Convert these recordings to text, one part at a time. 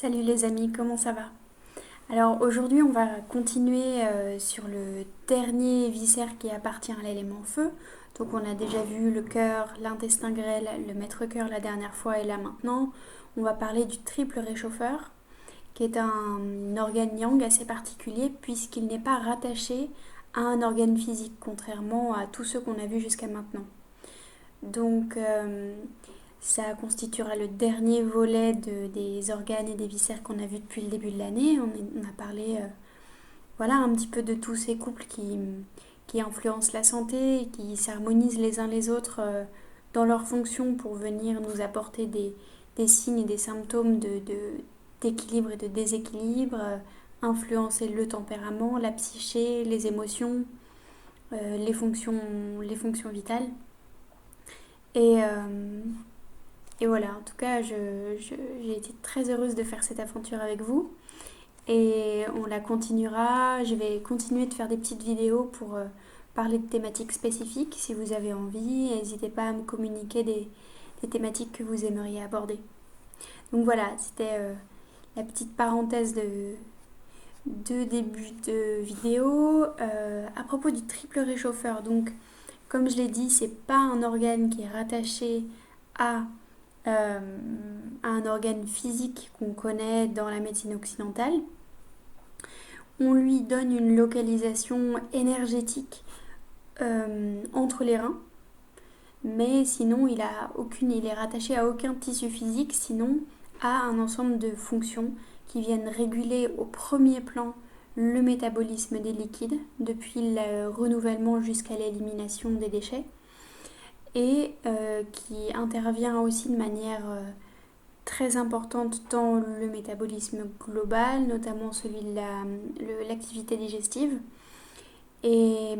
Salut les amis, comment ça va? Alors aujourd'hui on va continuer sur le dernier viscère qui appartient à l'élément feu. Donc on a déjà vu le cœur, l'intestin grêle, le maître-cœur la dernière fois et là maintenant on va parler du triple réchauffeur qui est un organe yang assez particulier puisqu'il n'est pas rattaché à un organe physique contrairement à tous ceux qu'on a vus jusqu'à maintenant. Donc ça constituera le dernier volet des organes et des viscères qu'on a vus depuis le début de l'année. On a parlé voilà, un petit peu de tous ces couples qui influencent la santé et qui s'harmonisent les uns les autres dans leurs fonctions pour venir nous apporter des signes et des symptômes d'équilibre et de déséquilibre, influencer le tempérament, la psyché, les émotions, les fonctions vitales. Et, et voilà, en tout cas, j'ai été très heureuse de faire cette aventure avec vous. Et on la continuera. Je vais continuer de faire des petites vidéos pour parler de thématiques spécifiques. Si vous avez envie, n'hésitez pas à me communiquer des thématiques que vous aimeriez aborder. Donc voilà, c'était la petite parenthèse de début de vidéo. À propos du triple réchauffeur, donc comme je l'ai dit, c'est pas un organe qui est rattaché à, euh, à un organe physique qu'on connaît dans la médecine occidentale. On lui donne une localisation énergétique entre les reins, mais sinon il est rattaché à aucun tissu physique, sinon à un ensemble de fonctions qui viennent réguler au premier plan le métabolisme des liquides, depuis le renouvellement jusqu'à l'élimination des déchets, et qui intervient aussi de manière très importante dans le métabolisme global, notamment celui de l'activité digestive, et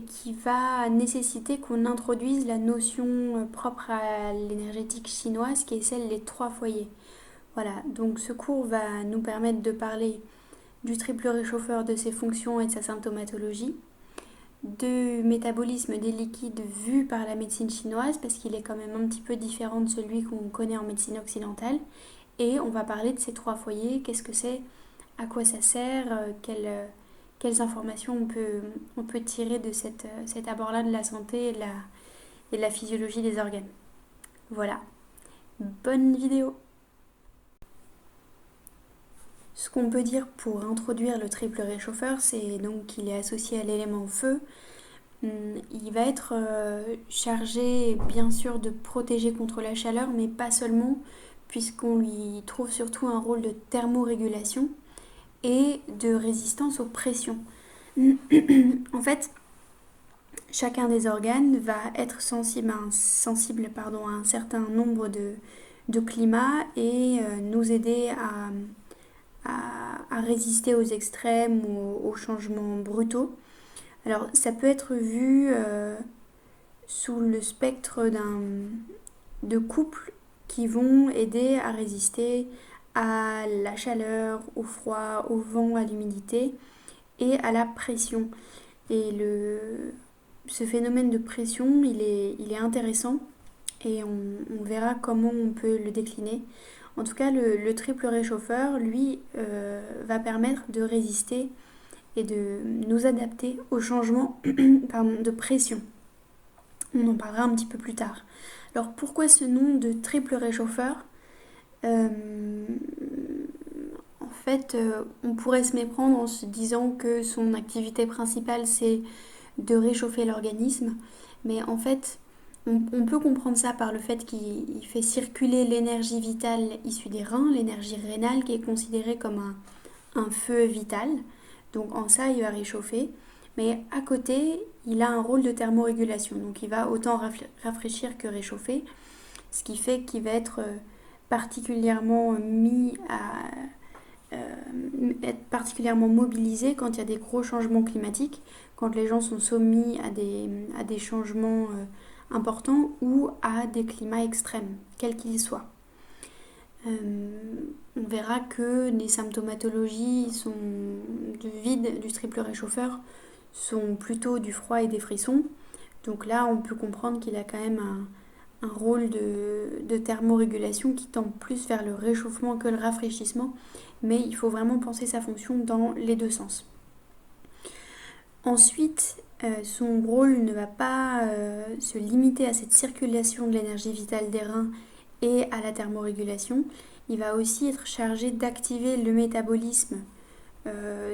qui va nécessiter qu'on introduise la notion propre à l'énergétique chinoise qui est celle des trois foyers. Voilà, donc ce cours va nous permettre de parler du triple réchauffeur, de ses fonctions et de sa symptomatologie, de métabolisme des liquides vu par la médecine chinoise, parce qu'il est quand même un petit peu différent de celui qu'on connaît en médecine occidentale. Et on va parler de ces trois foyers, qu'est-ce que c'est, à quoi ça sert, quelles informations on peut tirer de cet abord-là de la santé et de la physiologie des organes. Voilà, bonne vidéo. Ce qu'on peut dire pour introduire le triple réchauffeur, c'est donc qu'il est associé à l'élément feu. Il va être chargé bien sûr de protéger contre la chaleur, mais pas seulement, puisqu'on lui trouve surtout un rôle de thermorégulation et de résistance aux pressions. En fait, chacun des organes va être sensible à un certain nombre de climats et nous aider à résister aux extrêmes ou aux changements brutaux. Alors ça peut être vu sous le spectre de couples qui vont aider à résister à la chaleur, au froid, au vent, à l'humidité et à la pression. Et ce phénomène de pression, il est intéressant et on verra comment on peut le décliner. En tout cas, le triple réchauffeur, lui, va permettre de résister et de nous adapter aux changements de pression. On en parlera un petit peu plus tard. Alors pourquoi ce nom de triple réchauffeur? En fait, on pourrait se méprendre en se disant que son activité principale c'est de réchauffer l'organisme, mais en fait, on peut comprendre ça par le fait qu'il fait circuler l'énergie vitale issue des reins, l'énergie rénale qui est considérée comme un feu vital. Donc en ça, il va réchauffer. Mais à côté, il a un rôle de thermorégulation. Donc il va autant rafraîchir que réchauffer. Ce qui fait qu'il va être particulièrement être particulièrement mobilisé quand il y a des gros changements climatiques, quand les gens sont soumis à des changements importants ou à des climats extrêmes, quels qu'ils soient. On verra que les symptomatologies du vide du triple réchauffeur sont plutôt du froid et des frissons. Donc là, on peut comprendre qu'il a quand même un rôle de thermorégulation qui tend plus vers le réchauffement que le rafraîchissement, mais il faut vraiment penser sa fonction dans les deux sens. Ensuite, son rôle ne va pas se limiter à cette circulation de l'énergie vitale des reins et à la thermorégulation. Il va aussi être chargé d'activer le métabolisme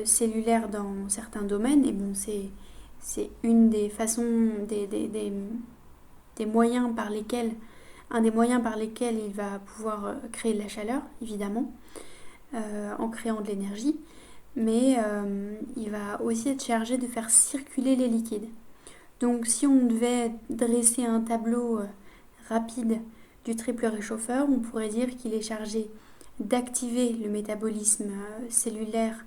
cellulaire dans certains domaines. Et bon, c'est une des façons, des moyens par lesquels, un des moyens par lesquels il va pouvoir créer de la chaleur, évidemment, en créant de l'énergie. Mais il va aussi être chargé de faire circuler les liquides. Donc si on devait dresser un tableau rapide du triple réchauffeur, on pourrait dire qu'il est chargé d'activer le métabolisme cellulaire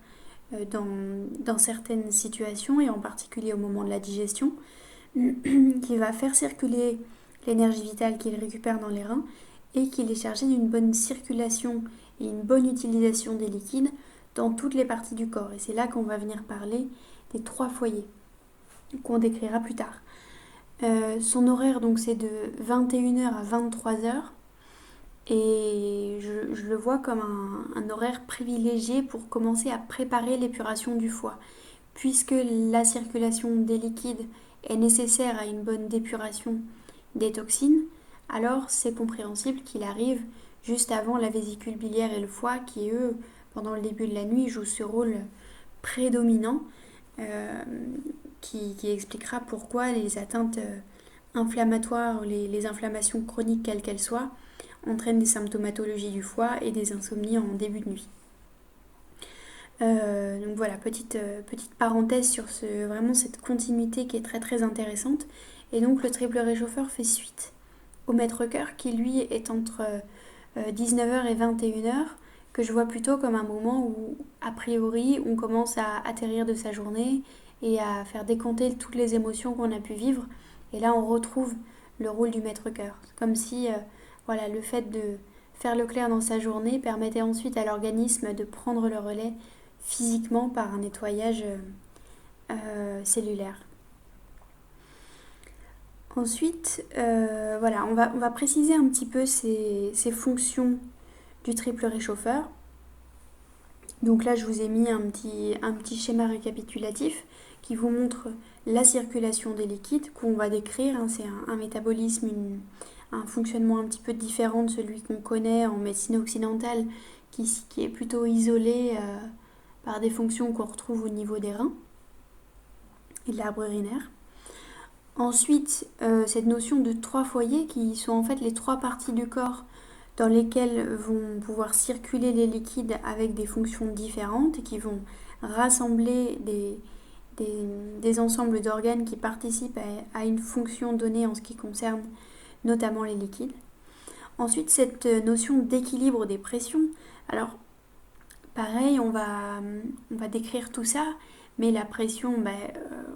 dans certaines situations, et en particulier au moment de la digestion, qui va faire circuler l'énergie vitale qu'il récupère dans les reins, et qu'il est chargé d'une bonne circulation et une bonne utilisation des liquides dans toutes les parties du corps. Et c'est là qu'on va venir parler des 3 foyers, qu'on décrira plus tard. Son horaire, donc, c'est de 21h à 23h. Et je le vois comme un horaire privilégié pour commencer à préparer l'épuration du foie. Puisque la circulation des liquides est nécessaire à une bonne dépuration des toxines, alors c'est compréhensible qu'il arrive juste avant la vésicule biliaire et le foie qui, eux, pendant le début de la nuit, jouent ce rôle prédominant qui expliquera pourquoi les atteintes inflammatoires, les inflammations chroniques quelles qu'elles soient, entraînent des symptomatologies du foie et des insomnies en début de nuit. Donc voilà, petite parenthèse sur vraiment cette continuité qui est très très intéressante. Et donc le triple réchauffeur fait suite au maître-cœur qui lui est entre 19h et 21h, que je vois plutôt comme un moment où a priori on commence à atterrir de sa journée et à faire décompter toutes les émotions qu'on a pu vivre. Et là on retrouve le rôle du maître-cœur. Comme si voilà, le fait de faire le clair dans sa journée permettait ensuite à l'organisme de prendre le relais physiquement par un nettoyage cellulaire. Ensuite, voilà, on va préciser un petit peu ces fonctions du triple réchauffeur. Donc là, je vous ai mis un petit schéma récapitulatif qui vous montre la circulation des liquides qu'on va décrire. C'est un métabolisme, un fonctionnement un petit peu différent de celui qu'on connaît en médecine occidentale, qui est plutôt isolé par des fonctions qu'on retrouve au niveau des reins et de l'arbre urinaire. Ensuite, cette notion de 3 foyers qui sont en fait les 3 parties du corps dans lesquelles vont pouvoir circuler les liquides avec des fonctions différentes et qui vont rassembler des ensembles d'organes qui participent à une fonction donnée en ce qui concerne notamment les liquides. Ensuite, cette notion d'équilibre des pressions. Alors, pareil, on va décrire tout ça, mais la pression,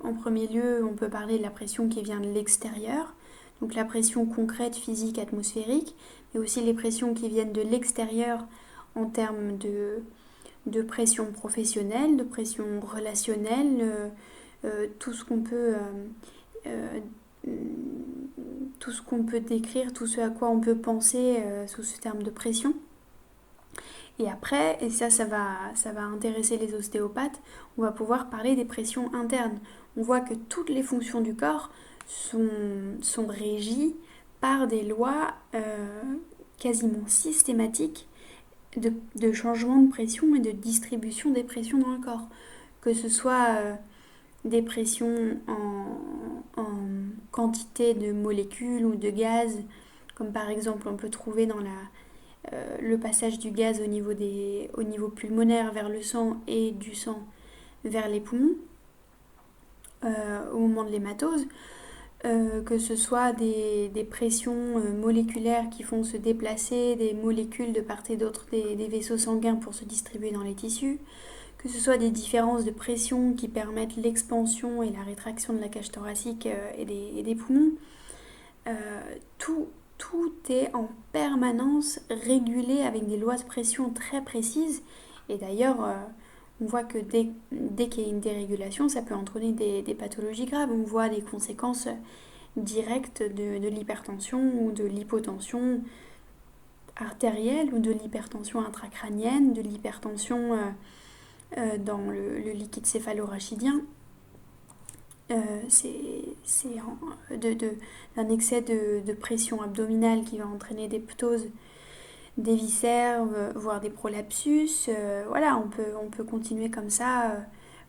en premier lieu, on peut parler de la pression qui vient de l'extérieur, donc la pression concrète, physique, atmosphérique, mais aussi les pressions qui viennent de l'extérieur en termes de pression professionnelle, de pression relationnelle, tout ce qu'on peut décrire, tout ce à quoi on peut penser sous ce terme de pression. Et après, et ça va intéresser les ostéopathes, on va pouvoir parler des pressions internes. On voit que toutes les fonctions du corps sont régies par des lois quasiment systématiques de changement de pression et de distribution des pressions dans le corps. Que ce soit des pressions en quantité de molécules ou de gaz, comme par exemple on peut trouver dans le passage du gaz au niveau pulmonaire vers le sang et du sang vers les poumons au moment de l'hématose, que ce soit des pressions moléculaires qui font se déplacer des molécules de part et d'autre des vaisseaux sanguins pour se distribuer dans les tissus, que ce soit des différences de pression qui permettent l'expansion et la rétraction de la cage thoracique et des poumons. Tout est en permanence régulé avec des lois de pression très précises. Et d'ailleurs, on voit que dès qu'il y a une dérégulation, ça peut entraîner des pathologies graves. On voit des conséquences directe de l'hypertension ou de l'hypotension artérielle ou de l'hypertension intracrânienne, de l'hypertension dans le liquide céphalorachidien. D'un excès de pression abdominale qui va entraîner des ptoses des viscères, voire des prolapsus. Voilà, on peut continuer comme ça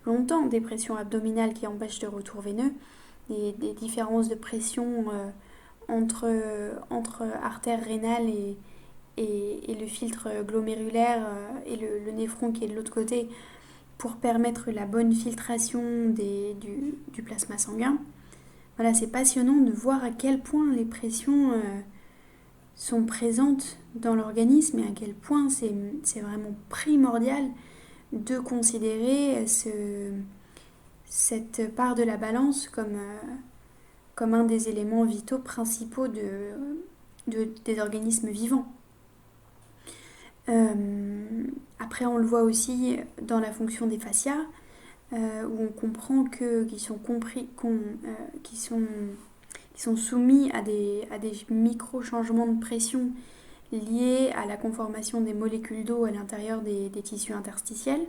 longtemps. Des pressions abdominales qui empêchent le retour veineux, des différences de pression entre artères rénales et le filtre glomérulaire et le néphron qui est de l'autre côté pour permettre la bonne filtration du plasma sanguin. Voilà, c'est passionnant de voir à quel point les pressions sont présentes dans l'organisme et à quel point c'est vraiment primordial de considérer cette part de la balance comme un des éléments vitaux principaux des organismes vivants. Après, on le voit aussi dans la fonction des fascias, où on comprend qu'ils sont soumis à des micro-changements de pression liés à la conformation des molécules d'eau à l'intérieur des tissus interstitiels.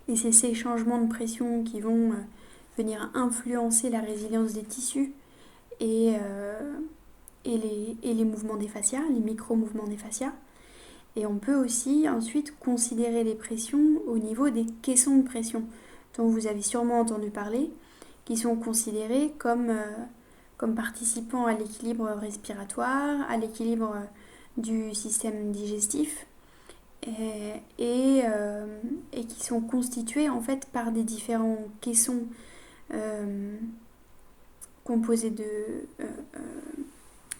Et c'est ces changements de pression qui vont venir influencer la résilience des tissus et les mouvements des fascias, les micro-mouvements des fascias. Et on peut aussi ensuite considérer les pressions au niveau des caissons de pression, dont vous avez sûrement entendu parler, qui sont considérés comme participant à l'équilibre respiratoire, à l'équilibre du système digestif, et qui sont constitués en fait par des différents caissons composés de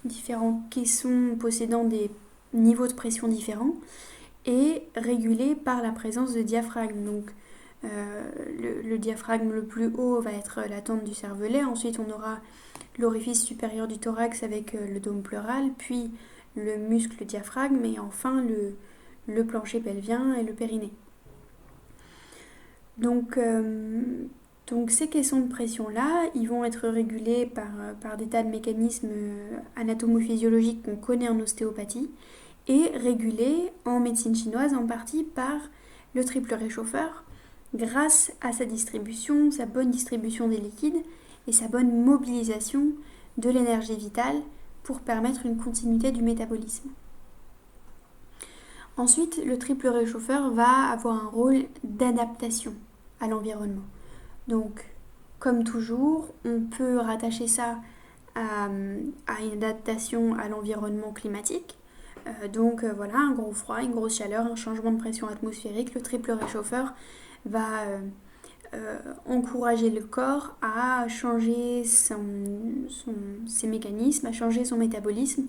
différents caissons possédant des niveaux de pression différents et régulés par la présence de diaphragmes. Donc le diaphragme le plus haut va être la tente du cervelet, ensuite on aura l'orifice supérieur du thorax avec le dôme pleural, puis le muscle diaphragme et enfin le plancher pelvien et le périnée. Donc ces caissons de pression-là, ils vont être régulés par des tas de mécanismes anatomo-physiologiques qu'on connaît en ostéopathie et régulés en médecine chinoise en partie par le triple réchauffeur grâce à sa bonne distribution des liquides et sa bonne mobilisation de l'énergie vitale pour permettre une continuité du métabolisme. Ensuite, le triple réchauffeur va avoir un rôle d'adaptation à l'environnement. Donc, comme toujours, on peut rattacher ça à une adaptation à l'environnement climatique. Voilà, un gros froid, une grosse chaleur, un changement de pression atmosphérique. Le triple réchauffeur va encourager le corps à changer ses mécanismes, à changer son métabolisme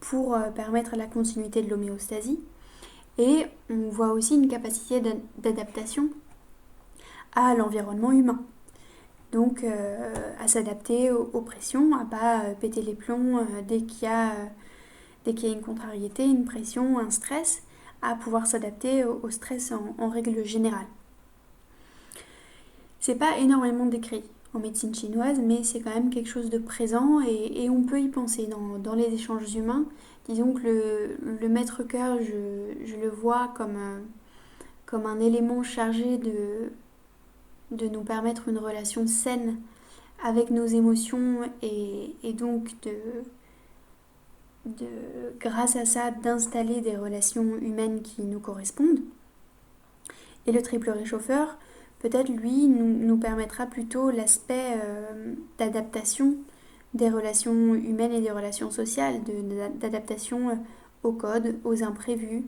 pour permettre la continuité de l'homéostasie. Et on voit aussi une capacité d'adaptation à l'environnement humain. Donc à s'adapter aux pressions, à ne pas péter les plombs dès qu'il y a une contrariété, une pression, un stress, à pouvoir s'adapter au stress en règle générale. C'est pas énormément décrit en médecine chinoise, mais c'est quand même quelque chose de présent et on peut y penser dans les échanges humains. Disons que le maître-cœur, je le vois comme un élément chargé de nous permettre une relation saine avec nos émotions et donc grâce à ça d'installer des relations humaines qui nous correspondent. Et le triple réchauffeur, peut-être lui, nous permettra plutôt l'aspect d'adaptation des relations humaines et des relations sociales, d'adaptation au code, aux imprévus,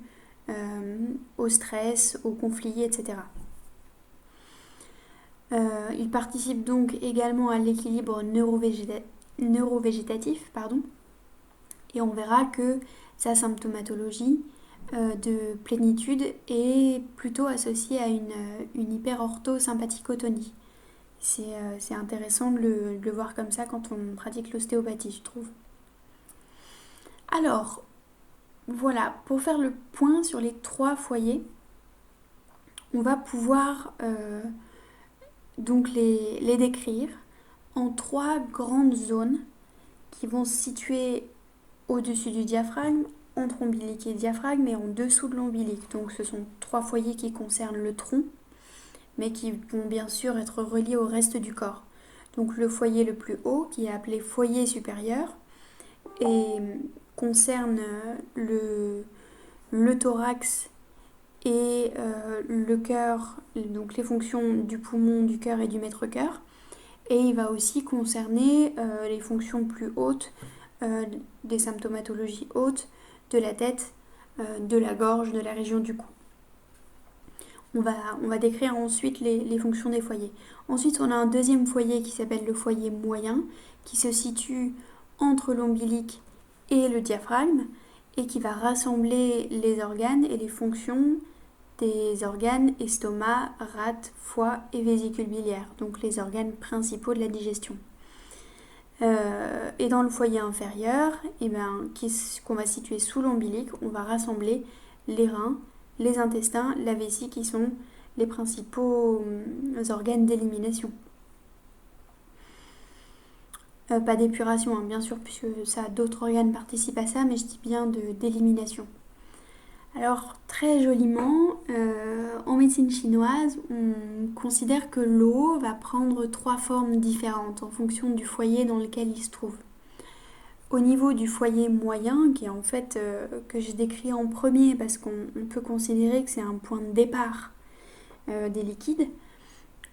au stress, aux conflits, etc. Il participe donc également à l'équilibre neurovégétatif, et on verra que sa symptomatologie de plénitude est plutôt associée à une hyperorthosympathicotonie. C'est intéressant de le voir comme ça quand on pratique l'ostéopathie, je trouve. Alors, voilà, pour faire le point sur les 3 foyers, on va pouvoir donc les décrire en 3 grandes zones qui vont se situer au-dessus du diaphragme, entre ombilic et diaphragme et en dessous de l'ombilic. Donc ce sont 3 foyers qui concernent le tronc, mais qui vont bien sûr être reliés au reste du corps. Donc le foyer le plus haut, qui est appelé foyer supérieur, et concerne le thorax et le cœur, donc les fonctions du poumon, du cœur et du maître-cœur. Et il va aussi concerner les fonctions plus hautes, des symptomatologies hautes de la tête, de la gorge, de la région du cou. On va décrire ensuite les fonctions des foyers. Ensuite, on a un deuxième foyer qui s'appelle le foyer moyen, qui se situe entre l'ombilic et le diaphragme, et qui va rassembler les organes et les fonctions des organes estomac, rate, foie et vésicule biliaire, donc les organes principaux de la digestion. Et dans le foyer inférieur, qu'on va situer sous l'ombilic, on va rassembler les reins, les intestins, la vessie, qui sont les principaux organes d'élimination. Pas d'épuration, hein, bien sûr, puisque d'autres organes participent à ça, mais je dis bien d'élimination. Alors, très joliment, en médecine chinoise, on considère que l'eau va prendre 3 formes différentes en fonction du foyer dans lequel il se trouve. Au niveau du foyer moyen, qui est en fait que j'ai décrit en premier parce qu'on peut considérer que c'est un point de départ des liquides,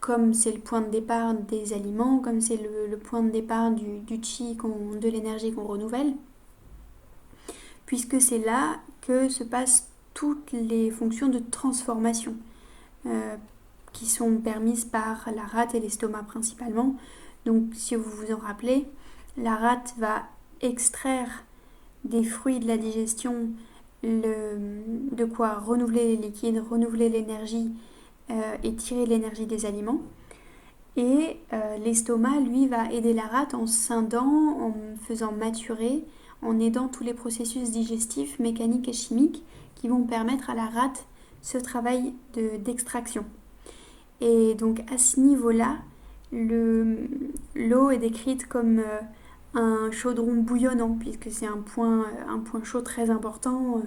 comme c'est le point de départ des aliments, comme c'est le point de départ du chi, de l'énergie qu'on renouvelle, puisque c'est là que se passent toutes les fonctions de transformation qui sont permises par la rate et l'estomac principalement. Donc si vous vous en rappelez, la rate va extraire des fruits de la digestion de quoi renouveler les liquides, renouveler l'énergie et tirer l'énergie des aliments. Et l'estomac, lui, va aider la rate en scindant, en faisant maturer, en aidant tous les processus digestifs, mécaniques et chimiques qui vont permettre à la rate ce travail d'extraction. Et donc à ce niveau-là, l'eau est décrite comme un chaudron bouillonnant, puisque c'est un point chaud très important.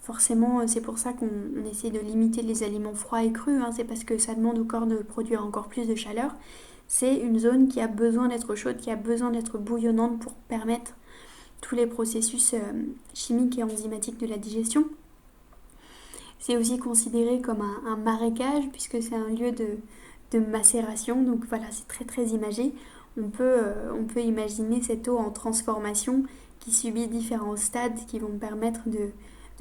Forcément, c'est pour ça qu'on essaie de limiter les aliments froids et crus, hein, c'est parce que ça demande au corps de produire encore plus de chaleur. C'est une zone qui a besoin d'être chaude, qui a besoin d'être bouillonnante pour permettre tous les processus chimiques et enzymatiques de la digestion. C'est aussi considéré comme un marécage, puisque c'est un lieu de macération, donc voilà, c'est très très imagé. On peut imaginer cette eau en transformation qui subit différents stades qui vont permettre de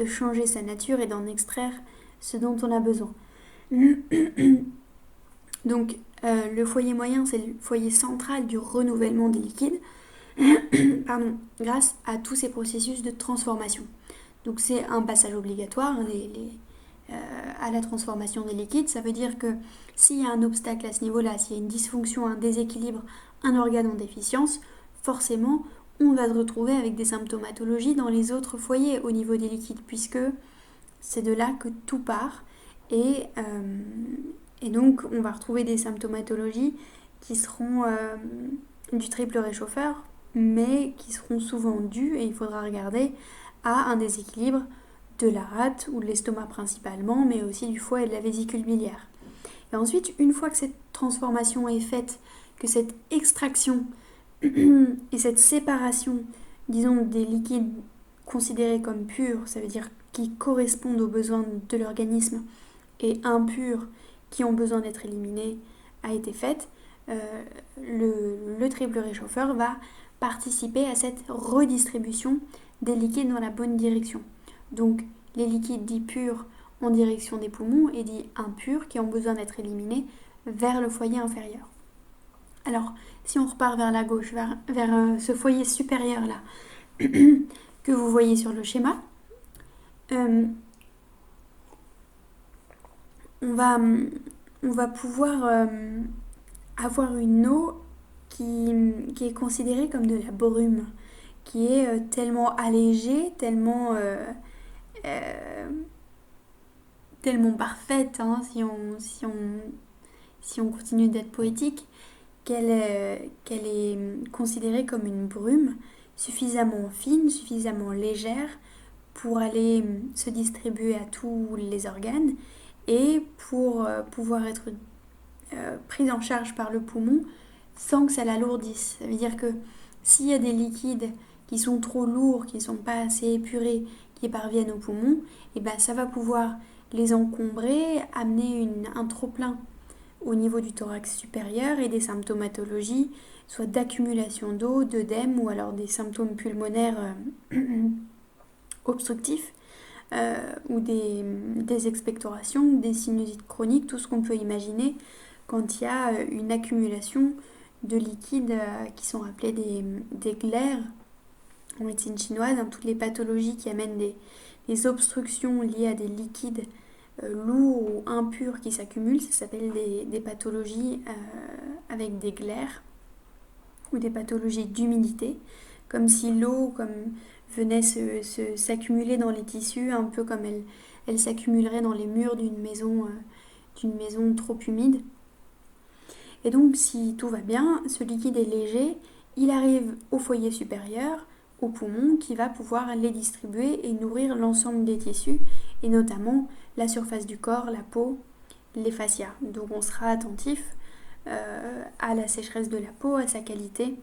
changer sa nature et d'en extraire ce dont on a besoin. Donc le foyer moyen, c'est le foyer central du renouvellement des liquides, grâce à tous ces processus de transformation. Donc c'est un passage obligatoire à la transformation des liquides. Ça veut dire que s'il y a un obstacle à ce niveau-là, s'il y a une dysfonction, un déséquilibre, un organe en déficience, forcément on va se retrouver avec des symptomatologies dans les autres foyers au niveau des liquides, puisque c'est de là que tout part. Et donc on va retrouver des symptomatologies qui seront du triple réchauffeur, mais qui seront souvent dues, et il faudra regarder, à un déséquilibre de la rate ou de l'estomac principalement, mais aussi du foie et de la vésicule biliaire. Et ensuite, une fois que cette transformation est faite, que cette extraction et cette séparation, disons, des liquides considérés comme purs, ça veut dire qui correspondent aux besoins de l'organisme, et impurs qui ont besoin d'être éliminés, a été faite, le triple réchauffeur va participer à cette redistribution des liquides dans la bonne direction. Donc les liquides dits purs en direction des poumons et dits impurs qui ont besoin d'être éliminés vers le foyer inférieur. Alors si on repart vers la gauche, vers ce foyer supérieur là que vous voyez sur le schéma, on va pouvoir avoir une eau qui est considérée comme de la brume, qui est tellement allégée, tellement parfaite, hein, si on continue d'être poétique, qu'elle est considérée comme une brume suffisamment fine, suffisamment légère pour aller se distribuer à tous les organes et pour pouvoir être prise en charge par le poumon sans que ça l'alourdisse. Ça veut dire que s'il y a des liquides qui sont trop lourds, qui ne sont pas assez épurés, qui parviennent au poumon, et ben ça va pouvoir les encombrer, amener un trop-plein au niveau du thorax supérieur et des symptomatologies, soit d'accumulation d'eau, d'œdème ou alors des symptômes pulmonaires obstructifs ou des expectorations, des sinusites chroniques, tout ce qu'on peut imaginer quand il y a une accumulation de liquides qui sont appelés des glaires en médecine chinoise, toutes les pathologies qui amènent des obstructions liées à des liquides lourds ou impurs qui s'accumulent, ça s'appelle des pathologies avec des glaires ou des pathologies d'humidité, comme si l'eau venait s'accumuler dans les tissus, un peu comme elle s'accumulerait dans les murs d'une maison trop humide. Et donc si tout va bien, ce liquide est léger, il arrive au foyer supérieur, au poumon, qui va pouvoir les distribuer et nourrir l'ensemble des tissus, et notamment la surface du corps, la peau, les fascias. Donc on sera attentif à la sécheresse de la peau, à sa qualité,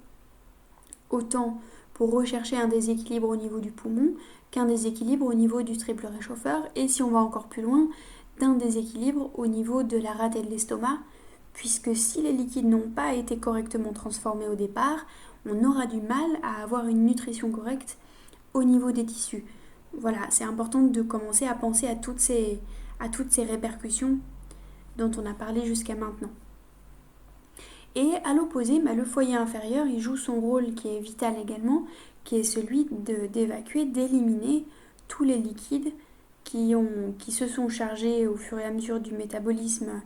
autant pour rechercher un déséquilibre au niveau du poumon qu'un déséquilibre au niveau du triple réchauffeur, et si on va encore plus loin, d'un déséquilibre au niveau de la rate et de l'estomac, puisque si les liquides n'ont pas été correctement transformés au départ, on aura du mal à avoir une nutrition correcte au niveau des tissus. Voilà, c'est important de commencer à penser à toutes ces répercussions dont on a parlé jusqu'à maintenant. Et à l'opposé, le foyer inférieur, il joue son rôle qui est vital également, qui est celui d'évacuer, d'éliminer tous les liquides qui se sont chargés au fur et à mesure du métabolisme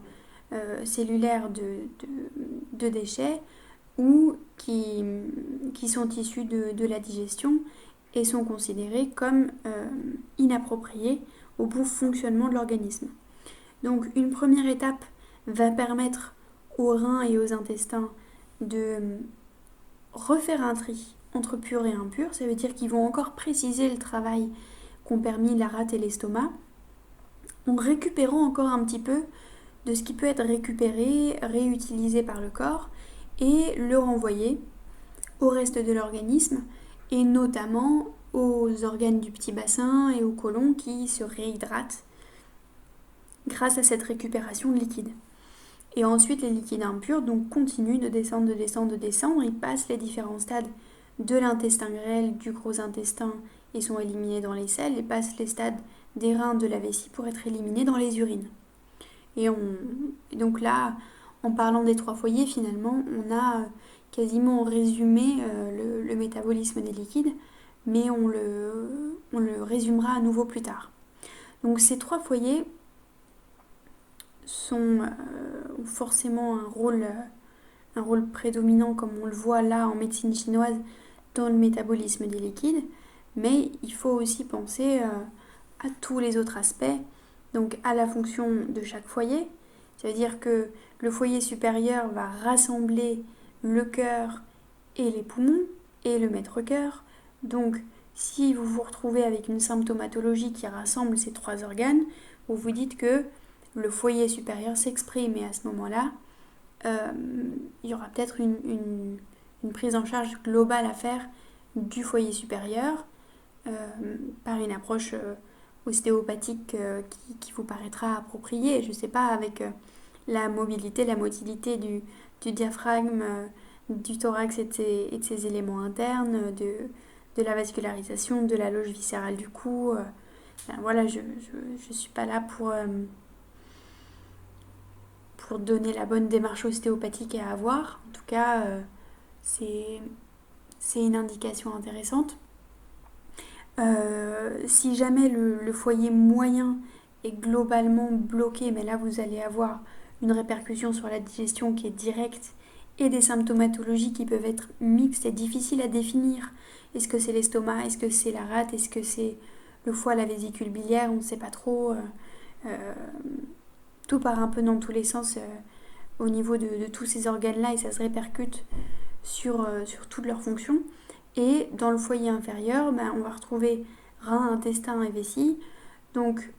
cellulaire de déchets ou qui sont issus de la digestion et sont considérés comme inappropriés au bon fonctionnement de l'organisme. Donc une première étape va permettre aux reins et aux intestins de refaire un tri entre pur et impur. Ça veut dire qu'ils vont encore préciser le travail qu'ont permis la rate et l'estomac, en récupérant encore un petit peu de ce qui peut être récupéré, réutilisé par le corps, et le renvoyer au reste de l'organisme, et notamment aux organes du petit bassin et au côlon qui se réhydratent grâce à cette récupération de liquide. Et ensuite, les liquides impurs donc, continuent de descendre, ils passent les différents stades de l'intestin grêle, du gros intestin, et sont éliminés dans les selles, et passent les stades des reins, de la vessie, pour être éliminés dans les urines. Et donc là, en parlant des 3 foyers, finalement, on a quasiment résumé le métabolisme des liquides, mais on le résumera à nouveau plus tard. Donc ces 3 foyers ont forcément un rôle prédominant, comme on le voit là en médecine chinoise, dans le métabolisme des liquides, mais il faut aussi penser à tous les autres aspects, donc à la fonction de chaque foyer. Ça veut dire que le foyer supérieur va rassembler le cœur et les poumons et le maître-cœur. Donc si vous vous retrouvez avec une symptomatologie qui rassemble ces 3 organes, vous vous dites que le foyer supérieur s'exprime, et à ce moment-là, il y aura peut-être une prise en charge globale à faire du foyer supérieur par une approche ostéopathique qui vous paraîtra appropriée, je ne sais pas, avec la mobilité, la motilité du diaphragme, du thorax et de ses éléments internes, de la vascularisation, de la loge viscérale du cou. Voilà, je ne suis pas là pour donner la bonne démarche ostéopathique à avoir. En tout cas, c'est une indication intéressante. Si jamais le foyer moyen est globalement bloqué, mais là vous allez avoir une répercussion sur la digestion qui est directe et des symptomatologies qui peuvent être mixtes et difficiles à définir. Est-ce que c'est l'estomac? Est-ce que c'est la rate? Est-ce que c'est le foie, la vésicule biliaire? On ne sait pas trop. Tout part un peu dans tous les sens au niveau de tous ces organes-là et ça se répercute sur toutes leurs fonctions. Et dans le foyer inférieur, on va retrouver rein, intestin et vessie. Donc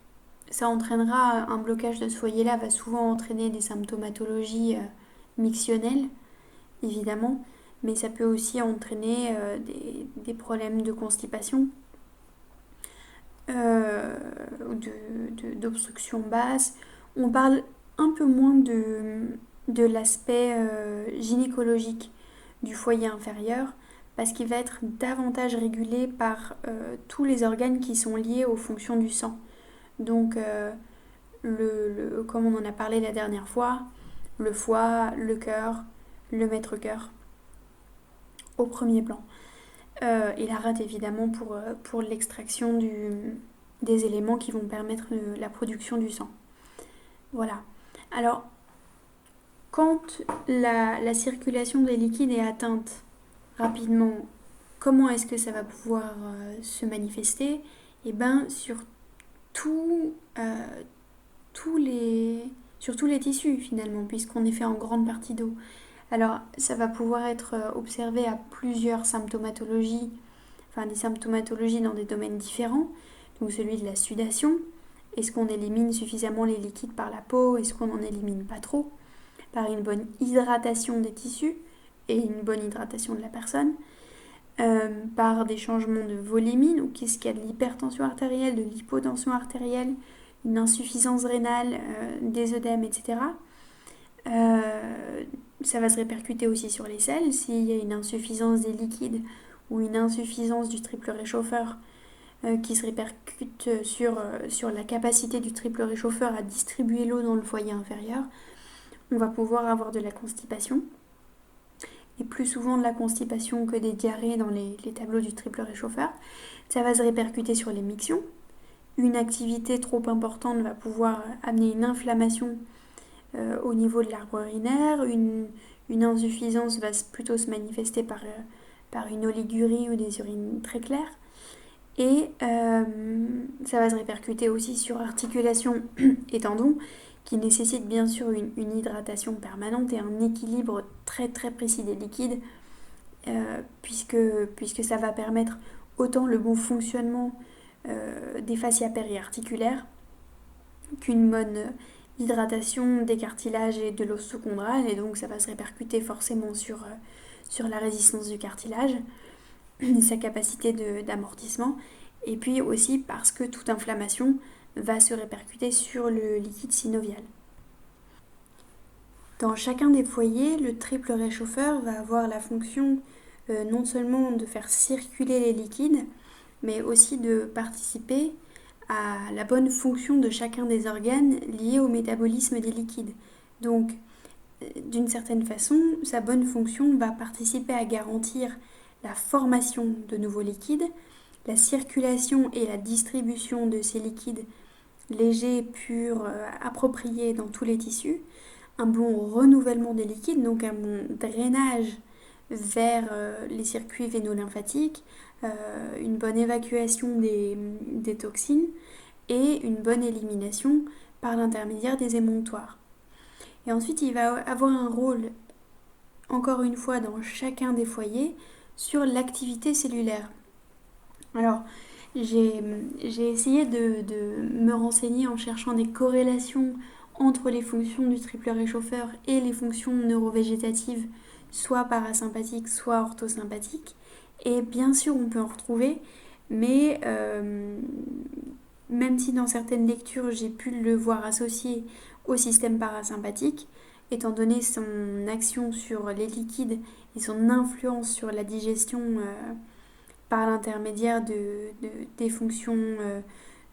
ça entraînera un blocage de ce foyer-là, va souvent entraîner des symptomatologies mictionnelles, évidemment, mais ça peut aussi entraîner des problèmes de constipation, d'obstruction basse. On parle un peu moins de l'aspect gynécologique du foyer inférieur, parce qu'il va être davantage régulé par tous les organes qui sont liés aux fonctions du sang. Donc, comme on en a parlé la dernière fois, le foie, le cœur, le maître-cœur, au premier plan. Et la rate, évidemment, pour l'extraction des éléments qui vont permettre la production du sang. Voilà. Alors, quand la circulation des liquides est atteinte rapidement, comment est-ce que ça va pouvoir se manifester? Eh bien, sur tout, sur tous les tissus finalement, puisqu'on est fait en grande partie d'eau. Alors ça va pouvoir être observé à plusieurs symptomatologies, enfin des symptomatologies dans des domaines différents, donc celui de la sudation, est-ce qu'on élimine suffisamment les liquides par la peau, est-ce qu'on n'en élimine pas trop, par une bonne hydratation des tissus et une bonne hydratation de la personne, par des changements de volémie, donc est-ce qu'il y a de l'hypertension artérielle, de l'hypotension artérielle, une insuffisance rénale, des œdèmes, etc. Ça va se répercuter aussi sur les selles, s'il y a une insuffisance des liquides ou une insuffisance du triple réchauffeur qui se répercute sur la capacité du triple réchauffeur à distribuer l'eau dans le foyer inférieur. On va pouvoir avoir de la constipation, et plus souvent de la constipation que des diarrhées dans les tableaux du triple réchauffeur. Ça va se répercuter sur les mictions. Une activité trop importante va pouvoir amener une inflammation au niveau de l'arbre urinaire. Une insuffisance va plutôt se manifester par une oligurie ou des urines très claires. Et ça va se répercuter aussi sur articulation et tendons, qui nécessitent bien sûr une hydratation permanente et un équilibre très très précis des liquides, puisque ça va permettre autant le bon fonctionnement des fascias périarticulaires qu'une bonne hydratation des cartilages et de l'os sous-chondral, et donc ça va se répercuter forcément sur la résistance du cartilage et sa capacité d'amortissement, et puis aussi parce que toute inflammation va se répercuter sur le liquide synovial. Dans chacun des foyers, le triple réchauffeur va avoir la fonction non seulement de faire circuler les liquides, mais aussi de participer à la bonne fonction de chacun des organes liés au métabolisme des liquides. Donc, d'une certaine façon, sa bonne fonction va participer à garantir la formation de nouveaux liquides, la circulation et la distribution de ces liquides légers, purs, appropriés dans tous les tissus, un bon renouvellement des liquides, donc un bon drainage vers les circuits véno-lymphatiques, une bonne évacuation des toxines et une bonne élimination par l'intermédiaire des émonctoires. Et ensuite, il va avoir un rôle, encore une fois, dans chacun des foyers, sur l'activité cellulaire. Alors, j'ai essayé de me renseigner en cherchant des corrélations entre les fonctions du triple réchauffeur et les fonctions neurovégétatives, soit parasympathiques, soit orthosympathiques. Et bien sûr, on peut en retrouver, mais même si dans certaines lectures, j'ai pu le voir associé au système parasympathique, étant donné son action sur les liquides et son influence sur la digestion par l'intermédiaire des fonctions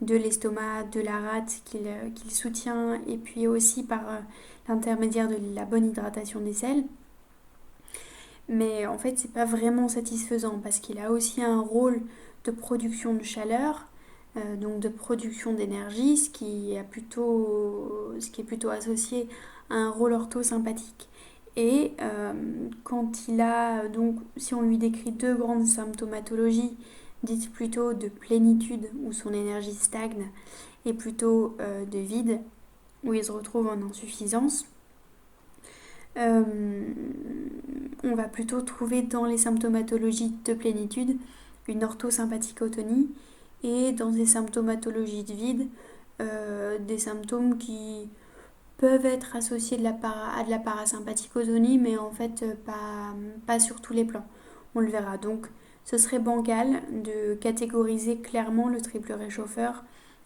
de l'estomac, de la rate qu'il soutient, et puis aussi par l'intermédiaire de la bonne hydratation des selles. Mais en fait, c'est pas vraiment satisfaisant parce qu'il a aussi un rôle de production de chaleur, donc de production d'énergie, ce qui est plutôt associé à un rôle orthosympathique. Et quand il a, donc, si on lui décrit deux grandes symptomatologies, dites plutôt de plénitude, où son énergie stagne, et plutôt de vide, où il se retrouve en insuffisance, Euh, on va plutôt trouver dans les symptomatologies de plénitude une orthosympathicotonie et dans les symptomatologies de vide, des symptômes qui peuvent être associés à de la parasympathicotonie, mais en fait pas sur tous les plans. On le verra. Donc ce serait bancal de catégoriser clairement le triple réchauffeur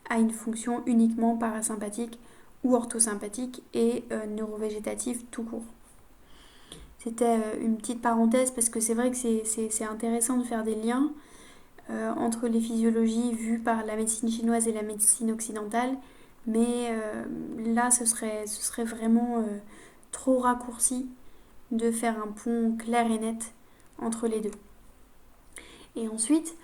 à une fonction uniquement parasympathique ou orthosympathique et neurovégétative tout court. C'était une petite parenthèse parce que c'est vrai que c'est intéressant de faire des liens entre les physiologies vues par la médecine chinoise et la médecine occidentale, mais là ce serait vraiment trop raccourci de faire un pont clair et net entre les deux. Et ensuite,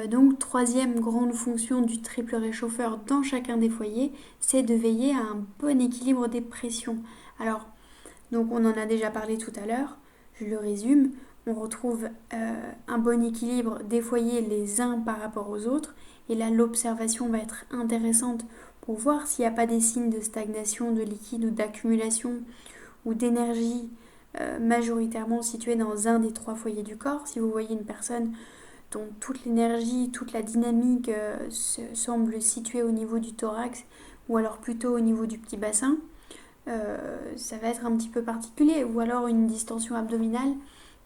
donc troisième grande fonction du triple réchauffeur dans chacun des foyers, c'est de veiller à un bon équilibre des pressions. Alors, donc on en a déjà parlé tout à l'heure, je le résume, on retrouve un bon équilibre des foyers les uns par rapport aux autres, et là l'observation va être intéressante pour voir s'il n'y a pas des signes de stagnation de liquide ou d'accumulation ou d'énergie majoritairement situés dans un des trois foyers du corps. Si vous voyez une personne dont toute l'énergie, toute la dynamique semble située au niveau du thorax ou alors plutôt au niveau du petit bassin, ça va être un petit peu particulier. Ou alors une distension abdominale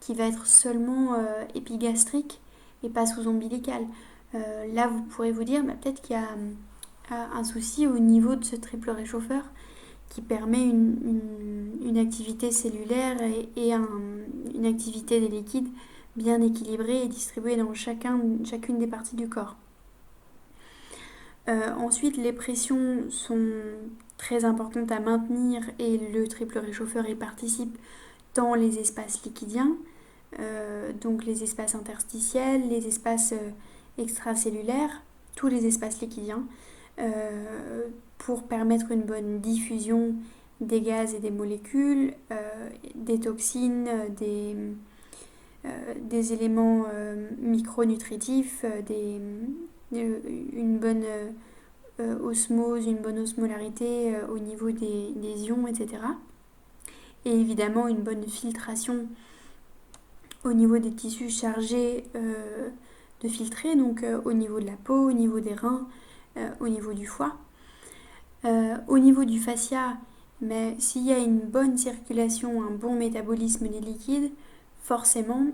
qui va être seulement épigastrique et pas sous-ombilicale. Là, vous pourrez vous dire, bah, peut-être qu'il y a un souci au niveau de ce triple réchauffeur qui permet une activité cellulaire et une activité des liquides bien équilibrée et distribuée dans chacune des parties du corps. Ensuite, les pressions sont très importantes à maintenir et le triple réchauffeur y participe dans les espaces liquidiens, donc les espaces interstitiels, les espaces extracellulaires, tous les espaces liquidiens, pour permettre une bonne diffusion des gaz et des molécules, des toxines, des éléments micronutritifs, une bonne osmose, une bonne osmolarité au niveau des ions, etc. Et évidemment une bonne filtration au niveau des tissus chargés de filtrer, donc au niveau de la peau, au niveau des reins, au niveau du foie. Au niveau du fascia, mais s'il y a une bonne circulation, un bon métabolisme des liquides, forcément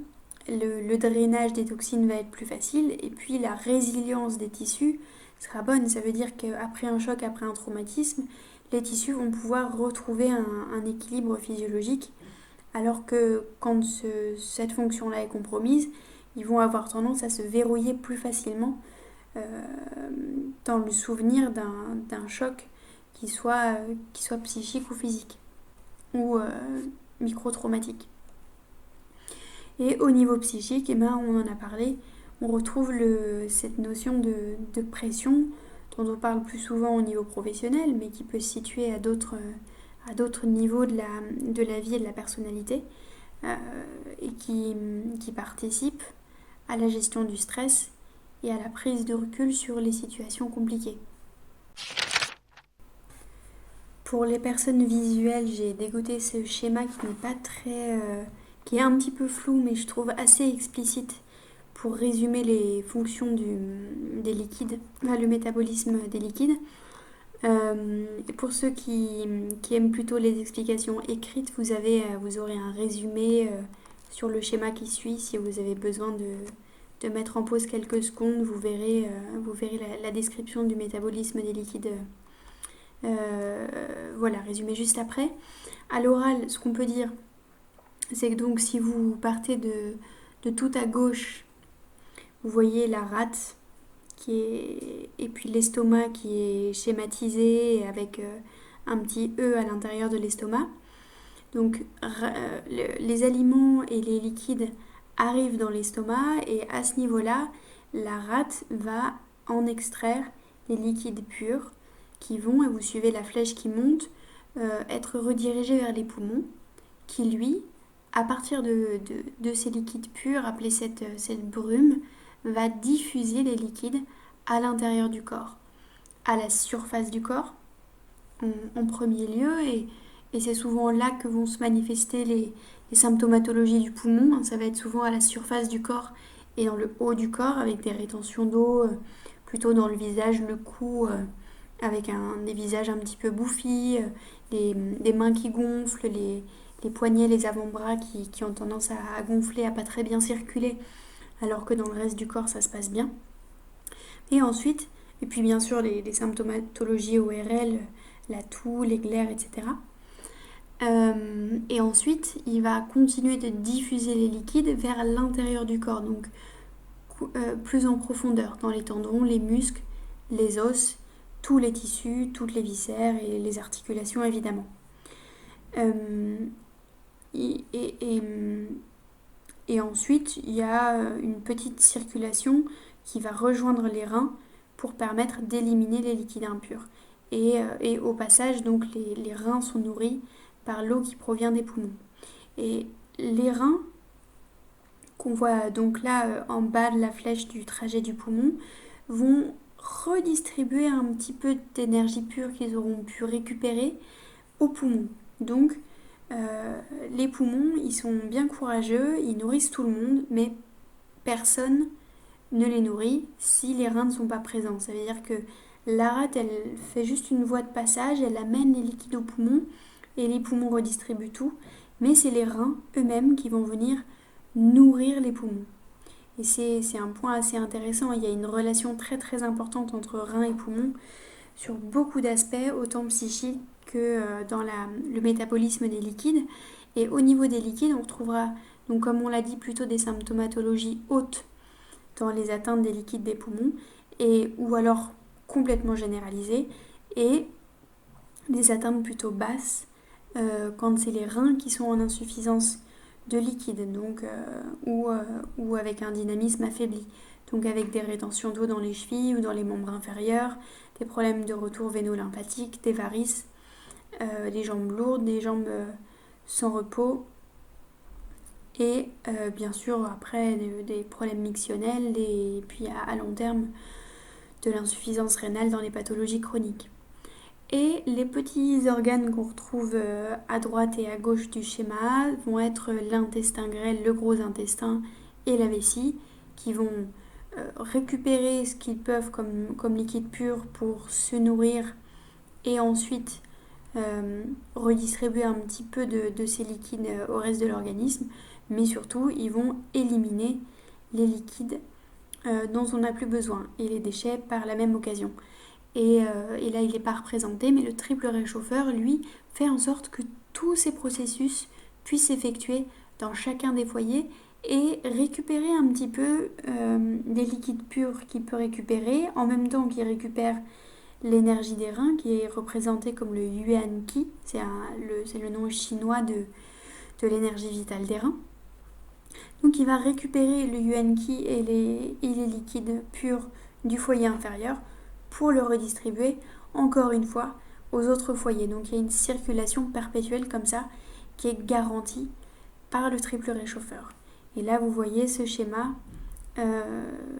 le drainage des toxines va être plus facile et puis la résilience des tissus sera bonne. Ça veut dire qu'après un choc, après un traumatisme, les tissus vont pouvoir retrouver un équilibre physiologique, alors que quand cette fonction-là est compromise, ils vont avoir tendance à se verrouiller plus facilement euh, dans le souvenir d'un choc qui soit psychique ou physique ou micro-traumatique. Et au niveau psychique, eh ben, on en a parlé, on retrouve cette notion de pression dont on parle plus souvent au niveau professionnel, mais qui peut se situer à d'autres niveaux de la vie et de la personnalité, et qui participe à la gestion du stress et à la prise de recul sur les situations compliquées. Pour les personnes visuelles, j'ai dégoté ce schéma qui n'est pas très... qui est un petit peu flou, mais je trouve assez explicite pour résumer les fonctions des liquides, le métabolisme des liquides. Et pour ceux qui aiment plutôt les explications écrites, vous aurez un résumé sur le schéma qui suit. Si vous avez besoin de mettre en pause quelques secondes, vous verrez la description du métabolisme des liquides. Voilà, résumé juste après. À l'oral, ce qu'on peut dire, c'est que donc si vous partez de tout à gauche, vous voyez la rate et puis l'estomac qui est schématisé avec un petit E à l'intérieur de l'estomac. Donc les aliments et les liquides arrivent dans l'estomac et à ce niveau-là, la rate va en extraire les liquides purs qui vont, et vous suivez la flèche qui monte, être redirigés vers les poumons qui, lui, à partir de ces liquides purs, appelés cette brume, va diffuser les liquides à l'intérieur du corps, à la surface du corps en premier lieu, et Et c'est souvent là que vont se manifester les symptomatologies du poumon. Ça va être souvent à la surface du corps et dans le haut du corps, avec des rétentions d'eau, plutôt dans le visage, le cou, avec des visages un petit peu bouffis, des mains qui gonflent, les poignets, les avant-bras qui ont tendance à gonfler, à pas très bien circuler, alors que dans le reste du corps, ça se passe bien. Et ensuite, et puis bien sûr les symptomatologies ORL, la toux, les glaires, etc. Et ensuite, il va continuer de diffuser les liquides vers l'intérieur du corps, donc plus en profondeur, dans les tendons, les muscles, les os, tous les tissus, toutes les viscères et les articulations évidemment. Et, et, et ensuite, il y a une petite circulation qui va rejoindre les reins pour permettre d'éliminer les liquides impurs. Et au passage, donc, les reins sont nourris par l'eau qui provient des poumons. Et les reins, qu'on voit donc là en bas de la flèche du trajet du poumon, vont redistribuer un petit peu d'énergie pure qu'ils auront pu récupérer aux poumons. Donc, les poumons, ils sont bien courageux, ils nourrissent tout le monde, mais personne ne les nourrit si les reins ne sont pas présents. Ça veut dire que la rate, elle fait juste une voie de passage, elle amène les liquides aux poumons et les poumons redistribuent tout, mais c'est les reins eux-mêmes qui vont venir nourrir les poumons. Et c'est un point assez intéressant, il y a une relation très très importante entre reins et poumons sur beaucoup d'aspects, autant psychiques que dans le métabolisme des liquides. Et au niveau des liquides, on retrouvera, donc comme on l'a dit, plutôt des symptomatologies hautes dans les atteintes des liquides des poumons, ou alors complètement généralisées, et des atteintes plutôt basses quand c'est les reins qui sont en insuffisance de liquide, donc, ou avec un dynamisme affaibli, donc avec des rétentions d'eau dans les chevilles ou dans les membres inférieurs, des problèmes de retour véno-lymphatique, des varices, des jambes lourdes, des jambes sans repos, et bien sûr après des problèmes mictionnels, et puis à long terme de l'insuffisance rénale dans les pathologies chroniques. Et les petits organes qu'on retrouve à droite et à gauche du schéma vont être l'intestin grêle, le gros intestin et la vessie, qui vont récupérer ce qu'ils peuvent comme liquide pur pour se nourrir et ensuite redistribuer un petit peu de ces liquides au reste de l'organisme, mais surtout ils vont éliminer les liquides dont on n'a plus besoin et les déchets par la même occasion. Et là, il n'est pas représenté, mais le triple réchauffeur, lui, fait en sorte que tous ces processus puissent s'effectuer dans chacun des foyers et récupérer un petit peu des liquides purs qu'il peut récupérer, en même temps qu'il récupère l'énergie des reins, qui est représentée comme le yuan qi, c'est le nom chinois de l'énergie vitale des reins. Donc il va récupérer le yuan qi et les liquides purs du foyer inférieur pour le redistribuer encore une fois aux autres foyers. Donc il y a une circulation perpétuelle comme ça qui est garantie par le triple réchauffeur. Et là vous voyez ce schéma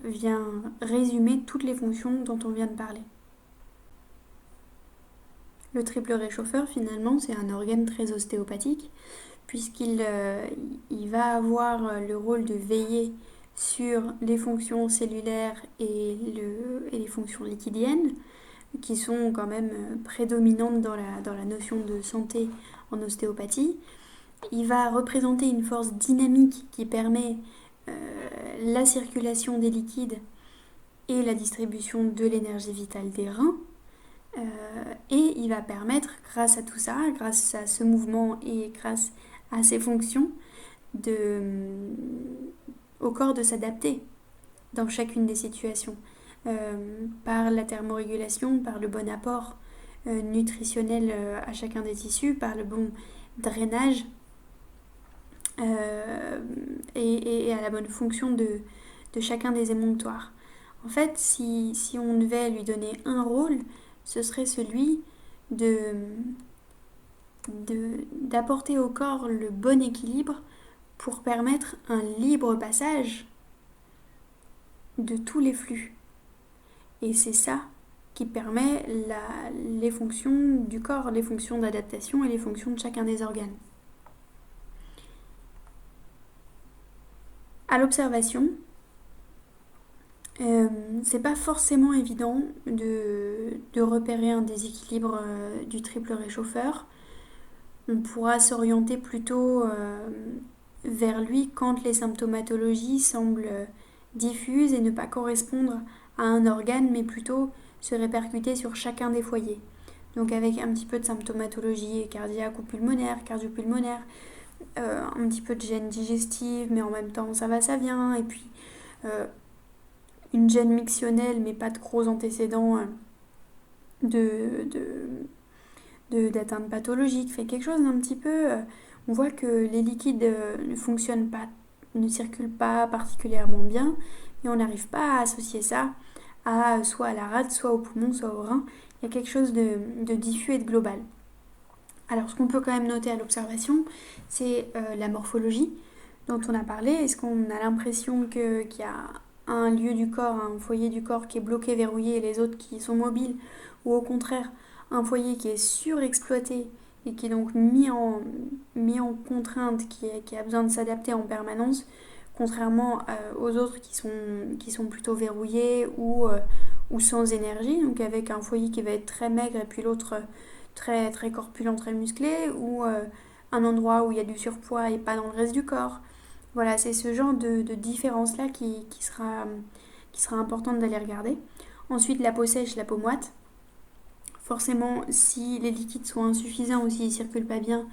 vient résumer toutes les fonctions dont on vient de parler. Le triple réchauffeur finalement c'est un organe très ostéopathique puisqu'il va avoir le rôle de veiller sur les fonctions cellulaires et les fonctions liquidiennes, qui sont quand même prédominantes dans la notion de santé en ostéopathie. Il va représenter une force dynamique qui permet la circulation des liquides et la distribution de l'énergie vitale des reins. Et il va permettre, grâce à tout ça, grâce à ce mouvement et grâce à ses fonctions, au corps de s'adapter dans chacune des situations, par la thermorégulation, par le bon apport nutritionnel à chacun des tissus, par le bon drainage et à la bonne fonction de chacun des émonctoires. En fait, si on devait lui donner un rôle, ce serait celui d'apporter au corps le bon équilibre pour permettre un libre passage de tous les flux. Et c'est ça qui permet les fonctions du corps, les fonctions d'adaptation et les fonctions de chacun des organes. À l'observation, c'est pas forcément évident de repérer un déséquilibre du triple réchauffeur. On pourra s'orienter plutôt vers lui quand les symptomatologies semblent diffuses et ne pas correspondre à un organe, mais plutôt se répercuter sur chacun des foyers. Donc avec un petit peu de symptomatologie cardiaque ou pulmonaire, cardiopulmonaire, un petit peu de gêne digestive, mais en même temps ça va, ça vient, et puis une gêne mictionnelle, mais pas de gros antécédents d'atteinte pathologique, fait quelque chose d'un petit peu... on voit que les liquides ne fonctionnent pas, ne circulent pas particulièrement bien, et on n'arrive pas à associer ça soit à la rate, soit au poumon, soit au rein. Il y a quelque chose de diffus et de global. Alors ce qu'on peut quand même noter à l'observation, c'est la morphologie dont on a parlé. Est-ce qu'on a l'impression qu'il y a un lieu du corps, un foyer du corps qui est bloqué, verrouillé et les autres qui sont mobiles, ou au contraire un foyer qui est surexploité et qui est donc mis en contrainte, qui a besoin de s'adapter en permanence, contrairement aux autres qui sont plutôt verrouillés ou sans énergie, donc avec un foyer qui va être très maigre et puis l'autre très, très corpulent, très musclé, ou un endroit où il y a du surpoids et pas dans le reste du corps. Voilà, c'est ce genre de différence-là qui sera importante d'aller regarder. Ensuite, la peau sèche, la peau moite. Forcément, si les liquides sont insuffisants ou s'ils ne circulent pas bien,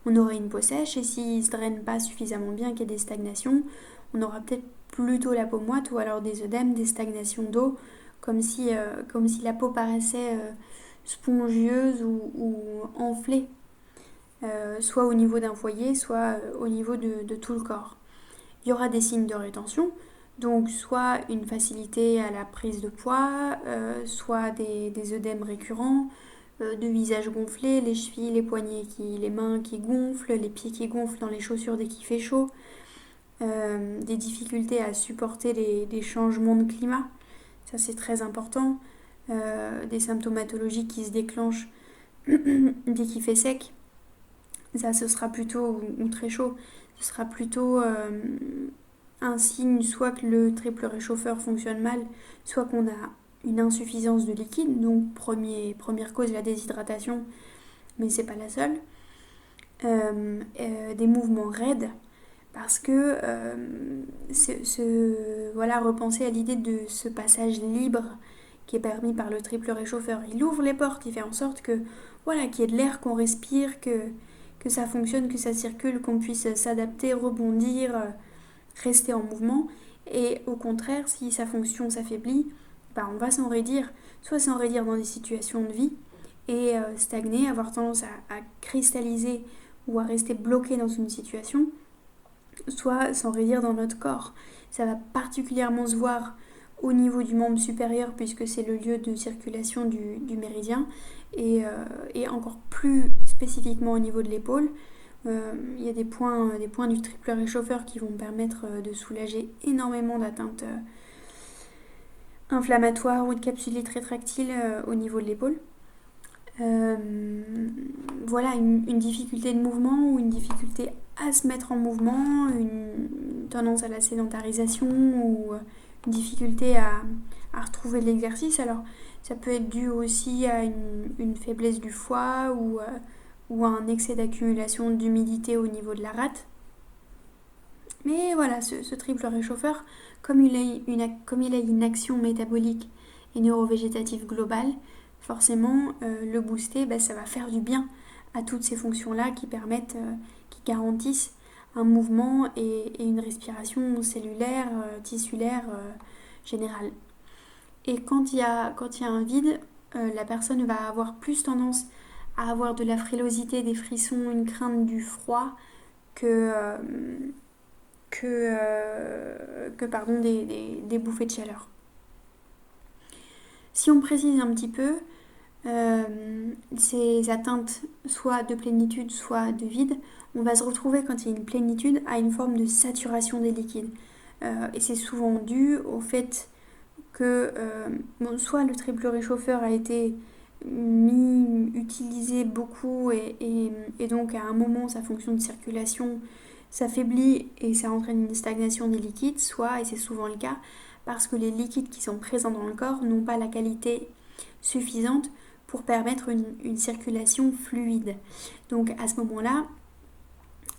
on aura une peau sèche. Et s'ils ne se drainent pas suffisamment bien, qu'il y a des stagnations, on aura peut-être plutôt la peau moite ou alors des œdèmes, des stagnations d'eau, comme si la peau paraissait spongieuse ou enflée, soit au niveau d'un foyer, soit au niveau de tout le corps. Il y aura des signes de rétention, donc soit une facilité à la prise de poids, soit des œdèmes récurrents, de visage gonflé, les chevilles, les poignets, les mains qui gonflent, les pieds qui gonflent dans les chaussures dès qu'il fait chaud, des difficultés à supporter les changements de climat, ça c'est très important, des symptomatologies qui se déclenchent dès qu'il fait sec, ça ce sera plutôt, ou très chaud, ce sera plutôt un signe soit que le triple réchauffeur fonctionne mal, soit qu'on a une insuffisance de liquide, donc première cause la déshydratation, mais c'est pas la seule. Des mouvements raides, parce que repenser à l'idée de ce passage libre qui est permis par le triple réchauffeur. Il ouvre les portes, il fait en sorte que qu'il y ait de l'air, qu'on respire, que ça fonctionne, que ça circule, qu'on puisse s'adapter, rebondir, rester en mouvement. Et au contraire, si sa fonction s'affaiblit, on va s'enraidir, soit s'enraidir dans des situations de vie et stagner, avoir tendance à cristalliser ou à rester bloqué dans une situation, soit s'enraidir dans notre corps. Ça va particulièrement se voir au niveau du membre supérieur puisque c'est le lieu de circulation du méridien et encore plus spécifiquement au niveau de l'épaule. Il y a des points du triple réchauffeur qui vont permettre de soulager énormément d'atteintes inflammatoires ou de capsulite rétractile au niveau de l'épaule. Une difficulté de mouvement ou une difficulté à se mettre en mouvement, une tendance à la sédentarisation ou une difficulté à retrouver de l'exercice. Alors ça peut être dû aussi à une faiblesse du foie ou à un excès d'accumulation d'humidité au niveau de la rate. Mais voilà, ce triple réchauffeur, comme il a une action métabolique et neurovégétative globale, forcément, le booster, ça va faire du bien à toutes ces fonctions-là qui garantissent un mouvement et une respiration cellulaire, tissulaire, générale. Et quand il y a un vide, la personne va avoir plus tendance à avoir de la frilosité, des frissons, une crainte du froid des bouffées de chaleur. Si on précise un petit peu, ces atteintes soit de plénitude, soit de vide, on va se retrouver quand il y a une plénitude à une forme de saturation des liquides. Et c'est souvent dû au fait que soit le triple réchauffeur a été utilisé beaucoup et donc à un moment sa fonction de circulation s'affaiblit et ça entraîne une stagnation des liquides, soit, et c'est souvent le cas, parce que les liquides qui sont présents dans le corps n'ont pas la qualité suffisante pour permettre une circulation fluide. Donc à ce moment-là,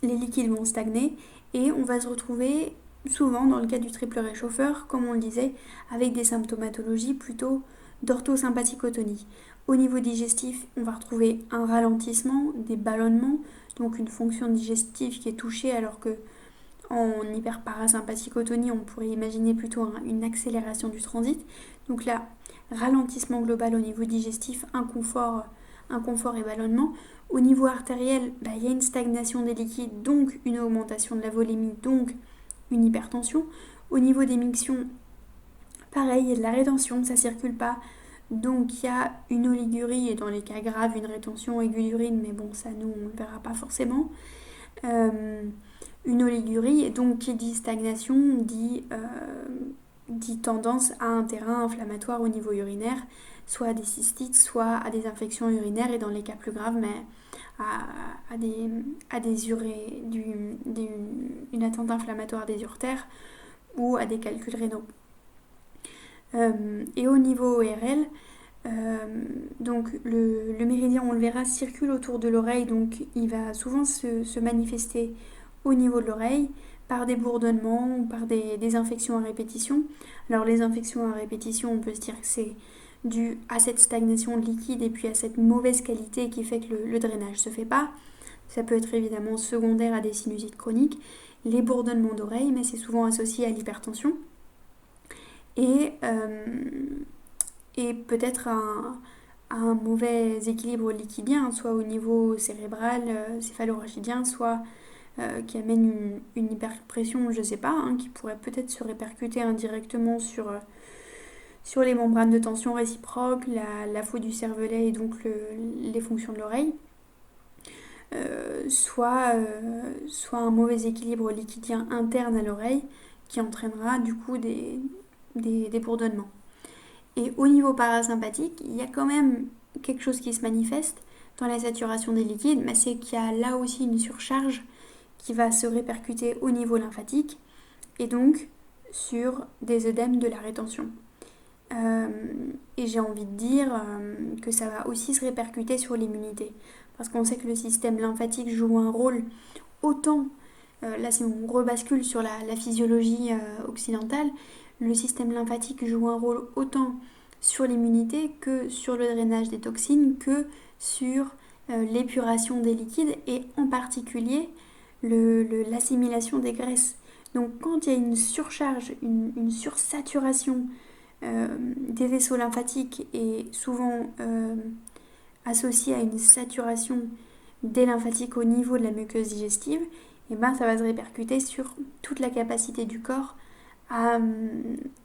les liquides vont stagner et on va se retrouver souvent dans le cas du triple réchauffeur, comme on le disait, avec des symptomatologies plutôt d'orthosympathicotonie. Au niveau digestif, on va retrouver un ralentissement, des ballonnements, donc une fonction digestive qui est touchée alors que en hyperparasympathicotonie, on pourrait imaginer plutôt une accélération du transit. Donc là, ralentissement global au niveau digestif, inconfort et ballonnement. Au niveau artériel, il y a une stagnation des liquides, donc une augmentation de la volémie, donc une hypertension. Au niveau des mictions, pareil, il y a de la rétention, ça ne circule pas. Donc il y a une oligurie et dans les cas graves, une rétention aiguë d'urine, mais bon, ça nous, on ne le verra pas forcément. Une oligurie, et donc qui dit stagnation dit tendance à un terrain inflammatoire au niveau urinaire, soit à des cystites, soit à des infections urinaires et dans les cas plus graves, mais une atteinte inflammatoire des uretères ou à des calculs rénaux. Et au niveau ORL, donc le méridien, on le verra, circule autour de l'oreille, donc il va souvent se manifester au niveau de l'oreille par des bourdonnements ou par des infections à répétition. Alors les infections à répétition, on peut se dire que c'est dû à cette stagnation de liquide et puis à cette mauvaise qualité qui fait que le drainage ne se fait pas. Ça peut être évidemment secondaire à des sinusites chroniques, les bourdonnements d'oreille, mais c'est souvent associé à l'hypertension. Et peut-être un mauvais équilibre liquidien, soit au niveau cérébral, céphalorachidien, soit qui amène une hyperpression, je ne sais pas, qui pourrait peut-être se répercuter indirectement sur les membranes de tension réciproque, la faute du cervelet et donc les fonctions de l'oreille. Soit un mauvais équilibre liquidien interne à l'oreille qui entraînera du coup des bourdonnements. Et au niveau parasympathique, il y a quand même quelque chose qui se manifeste dans la saturation des liquides, mais c'est qu'il y a là aussi une surcharge qui va se répercuter au niveau lymphatique et donc sur des œdèmes de la rétention. Et j'ai envie de dire que ça va aussi se répercuter sur l'immunité. Parce qu'on sait que le système lymphatique joue un rôle autant, là si on rebascule sur la physiologie occidentale, le système lymphatique joue un rôle autant sur l'immunité que sur le drainage des toxines, que sur l'épuration des liquides et en particulier l'assimilation des graisses. Donc quand il y a une surcharge, une sursaturation des vaisseaux lymphatiques et souvent associée à une saturation des lymphatiques au niveau de la muqueuse digestive, et ça va se répercuter sur toute la capacité du corps à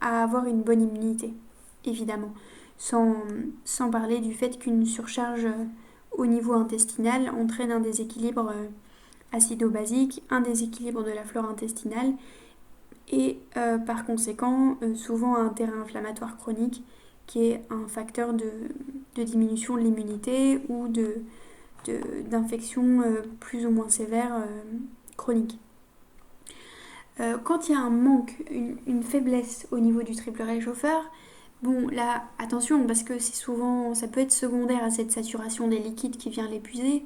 avoir une bonne immunité, évidemment. Sans parler du fait qu'une surcharge au niveau intestinal entraîne un déséquilibre acido-basique, un déséquilibre de la flore intestinale et par conséquent souvent un terrain inflammatoire chronique qui est un facteur de diminution de l'immunité ou d'infections plus ou moins sévères chroniques. Quand il y a un manque, une faiblesse au niveau du triple réchauffeur, bon là attention parce que ça peut être secondaire à cette saturation des liquides qui vient l'épuiser,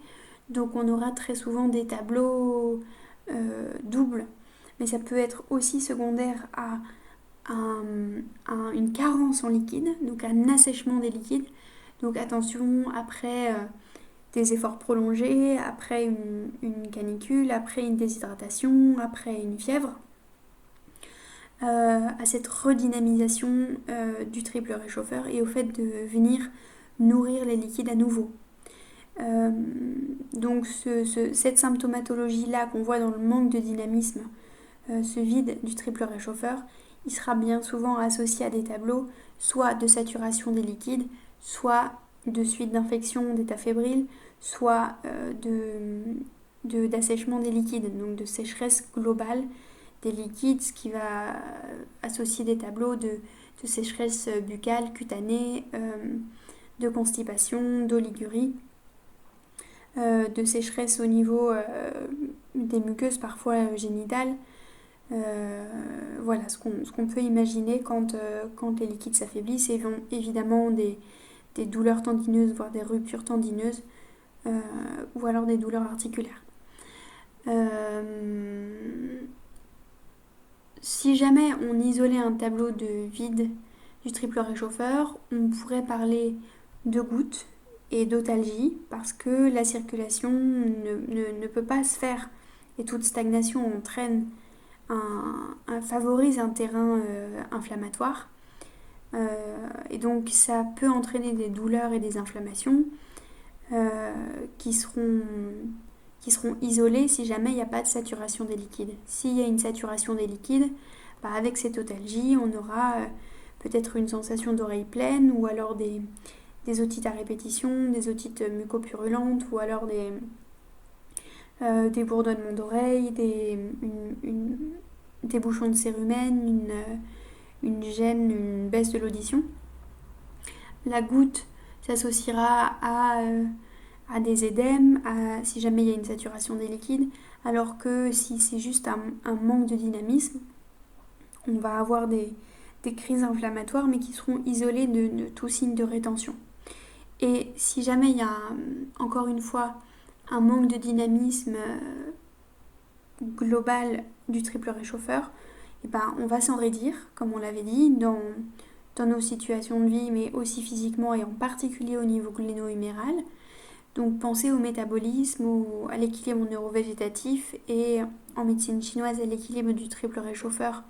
donc on aura très souvent des tableaux doubles, mais ça peut être aussi secondaire à une carence en liquide, donc un assèchement des liquides. Donc attention, après des efforts prolongés, après une canicule, après une déshydratation, après une fièvre, à cette redynamisation du triple réchauffeur et au fait de venir nourrir les liquides à nouveau. Donc cette symptomatologie-là qu'on voit dans le manque de dynamisme, ce vide du triple réchauffeur, il sera bien souvent associé à des tableaux, soit de saturation des liquides, soit de suite d'infection d'état fébrile, soit d'assèchement des liquides, donc de sécheresse globale des liquides, ce qui va associer des tableaux de sécheresse buccale, cutanée, de constipation, d'oligurie, de sécheresse au niveau des muqueuses parfois génitales. Voilà ce qu'on peut imaginer quand les liquides s'affaiblissent. Et évidemment des douleurs tendineuses, voire des ruptures tendineuses, ou alors des douleurs articulaires. Si jamais on isolait un tableau de vide du triple réchauffeur, on pourrait parler de gouttes et d'otalgie parce que la circulation ne peut pas se faire et toute stagnation favorise un terrain inflammatoire. Et donc ça peut entraîner des douleurs et des inflammations qui seront isolées si jamais il n'y a pas de saturation des liquides. S'il y a une saturation des liquides, avec cette otalgie, on aura peut-être une sensation d'oreille pleine ou alors des otites à répétition, des otites mucopurulentes ou alors des bourdonnements d'oreilles, des bouchons de cérumen, une gêne, une baisse de l'audition. La goutte s'associera à des édèmes, si jamais il y a une saturation des liquides, alors que si c'est juste un manque de dynamisme, on va avoir des crises inflammatoires mais qui seront isolées de tout signe de rétention. Et si jamais il y a, encore une fois, un manque de dynamisme global du triple réchauffeur, on va s'en raidir, comme on l'avait dit, dans nos situations de vie, mais aussi physiquement et en particulier au niveau gléno-huméral. Donc pensez au métabolisme, à l'équilibre neurovégétatif et en médecine chinoise à l'équilibre du triple réchauffeur.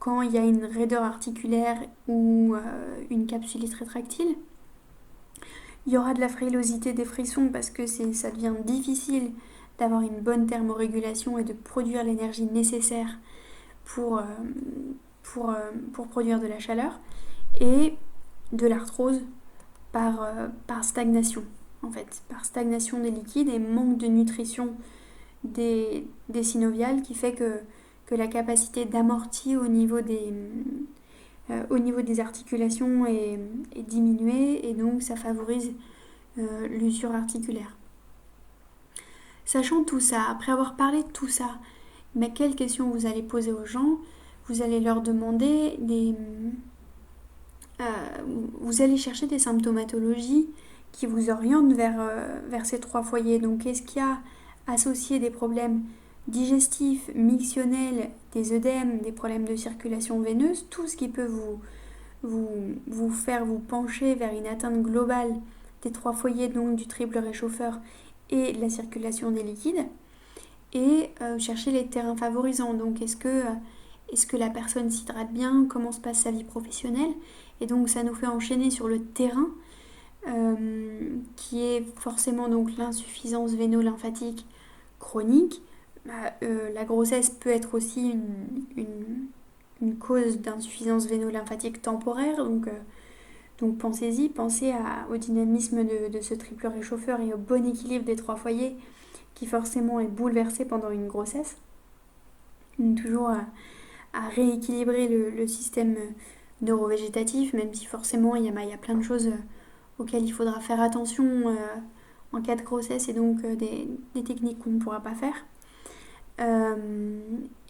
Quand il y a une raideur articulaire ou une capsulite rétractile, il y aura de la frilosité, des frissons parce que ça devient difficile d'avoir une bonne thermorégulation et de produire l'énergie nécessaire pour produire de la chaleur, et de l'arthrose par stagnation, en fait, par stagnation des liquides et manque de nutrition des synoviales qui fait que la capacité d'amortir au niveau des articulations est diminuée et donc ça favorise l'usure articulaire. Sachant tout ça, après avoir parlé de tout ça, mais quelles questions vous allez poser aux gens? Vous allez leur demander vous allez chercher des symptomatologies qui vous orientent vers ces 3 foyers. Donc, est-ce qu'il y a associé des problèmes digestifs, mictionnels, des œdèmes, des problèmes de circulation veineuse, tout ce qui peut vous faire vous pencher vers une atteinte globale des 3 foyers, donc du triple réchauffeur et de la circulation des liquides, et chercher les terrains favorisants. Donc est-ce que la personne s'hydrate bien, comment se passe sa vie professionnelle, et donc ça nous fait enchaîner sur le terrain qui est forcément donc l'insuffisance véno-lymphatique chronique. La grossesse peut être aussi une cause d'insuffisance véno-lymphatique temporaire, donc pensez-y, pensez au dynamisme de ce triple réchauffeur et au bon équilibre des 3 foyers qui forcément est bouleversé pendant une grossesse. Toujours à rééquilibrer le système neurovégétatif, même si forcément il y a plein de choses auxquelles il faudra faire attention en cas de grossesse et donc des techniques qu'on ne pourra pas faire.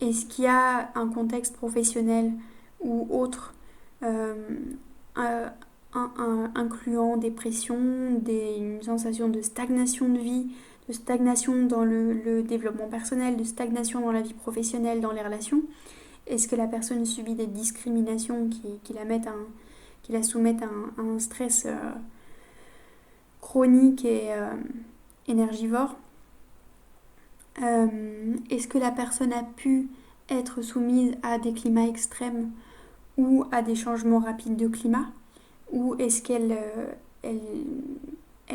Est-ce qu'il y a un contexte professionnel ou autre incluant des pressions, une sensation de stagnation de vie, de stagnation dans le développement personnel, de stagnation dans la vie professionnelle, dans les relations? Est-ce que la personne subit des discriminations qui la soumettent à un stress chronique et énergivore? Est-ce que la personne a pu être soumise à des climats extrêmes ou à des changements rapides de climat? Ou est-ce qu'elle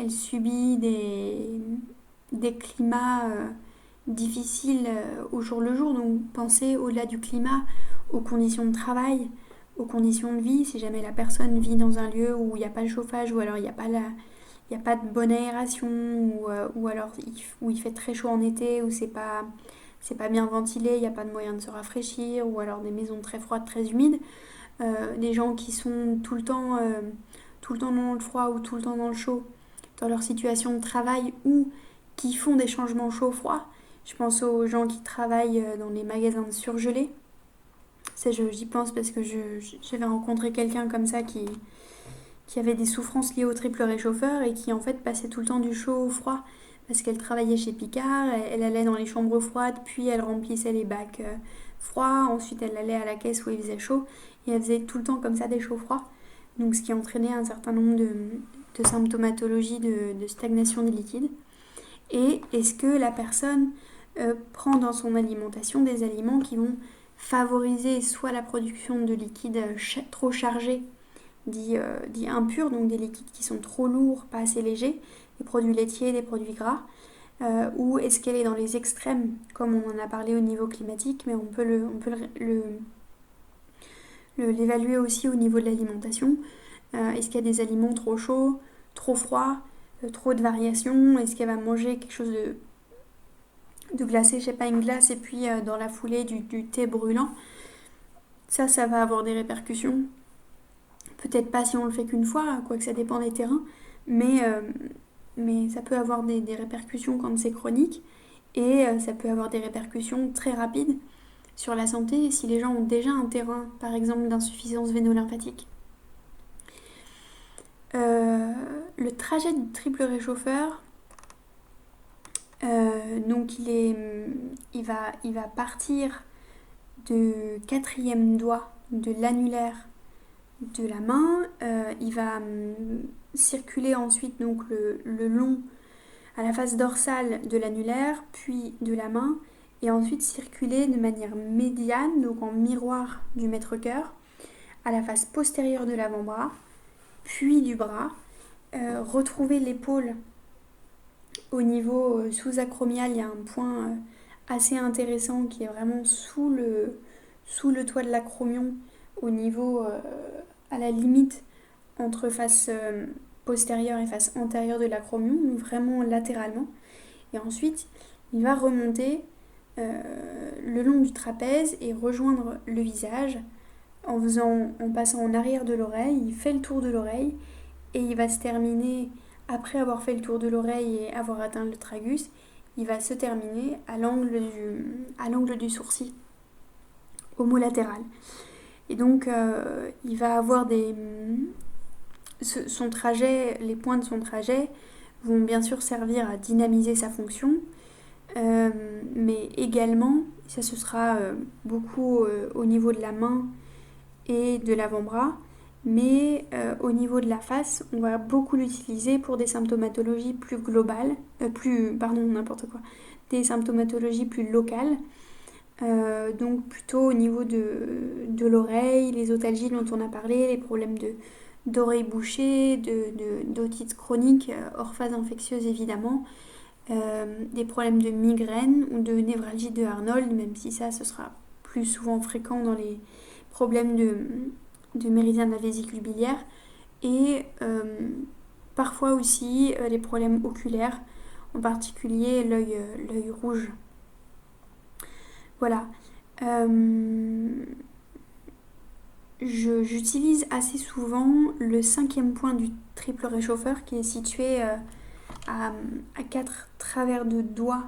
subit des climats difficiles au jour le jour? Donc pensez au-delà du climat, aux conditions de travail, aux conditions de vie. Si jamais la personne vit dans un lieu où il n'y a pas de chauffage ou alors il n'y a pas de bonne aération ou alors où il fait très chaud en été, où c'est pas bien ventilé, il n'y a pas de moyen de se rafraîchir, ou alors des maisons très froides, très humides, des gens qui sont tout le temps dans le froid ou tout le temps dans le chaud, dans leur situation de travail ou qui font des changements chaud-froid. Je pense aux gens qui travaillent dans les magasins de surgelés. Ça, j'y pense parce que j'avais rencontré quelqu'un comme ça qui avait des souffrances liées au triple réchauffeur et qui en fait passait tout le temps du chaud au froid parce qu'elle travaillait chez Picard, elle allait dans les chambres froides, puis elle remplissait les bacs froids, ensuite elle allait à la caisse où il faisait chaud et elle faisait tout le temps comme ça des chauds froids. Donc ce qui entraînait un certain nombre de symptomatologies de stagnation des liquides. Et est-ce que la personne prend dans son alimentation des aliments qui vont favoriser soit la production de liquides trop chargés, dits impurs, donc des liquides qui sont trop lourds, pas assez légers, des produits laitiers, des produits gras, ou est-ce qu'elle est dans les extrêmes, comme on en a parlé au niveau climatique, mais on peut l'évaluer aussi au niveau de l'alimentation. Est-ce qu'il y a des aliments trop chauds, trop froids, trop de variations? Est-ce qu'elle va manger quelque chose de glacé, je sais pas, une glace, et puis dans la foulée du thé brûlant? Ça va avoir des répercussions. Peut-être pas si on le fait qu'une fois, quoique ça dépend des terrains, mais ça peut avoir des répercussions quand c'est chronique, et ça peut avoir des répercussions très rapides sur la santé si les gens ont déjà un terrain, par exemple, d'insuffisance véno-lymphatique. Le trajet du triple réchauffeur, donc il va partir du quatrième doigt de l'annulaire de la main, il va circuler ensuite donc le long à la face dorsale de l'annulaire, puis de la main, et ensuite circuler de manière médiane, donc en miroir du mètre-cœur, à la face postérieure de l'avant-bras, puis du bras, retrouver l'épaule au niveau sous-acromial. Il y a un point assez intéressant qui est vraiment sous le toit de l'acromion, au niveau, à la limite entre face postérieure et face antérieure de l'acromion, donc vraiment latéralement. Et ensuite, il va remonter le long du trapèze et rejoindre le visage en passant en arrière de l'oreille. Il fait le tour de l'oreille et il va se terminer, après avoir fait le tour de l'oreille et avoir atteint le tragus, il va se terminer à l'angle du sourcil, homolatéral. Et donc, il va avoir son trajet, les points de son trajet vont bien sûr servir à dynamiser sa fonction, mais également, ça ce sera beaucoup au niveau de la main et de l'avant-bras, mais au niveau de la face, on va beaucoup l'utiliser pour des symptomatologies plus globales, des symptomatologies plus locales, donc plutôt au niveau de l'oreille, les otalgies dont on a parlé, les problèmes d'oreilles bouchées, d'otite chronique, hors phase infectieuse évidemment, des problèmes de migraine ou de névralgie de Arnold, même si ça ce sera plus souvent fréquent dans les problèmes de méridien de la vésicule biliaire, et parfois aussi les problèmes oculaires, en particulier l'œil rouge. Voilà. J'utilise assez souvent le cinquième point du triple réchauffeur qui est situé à 4 travers de doigts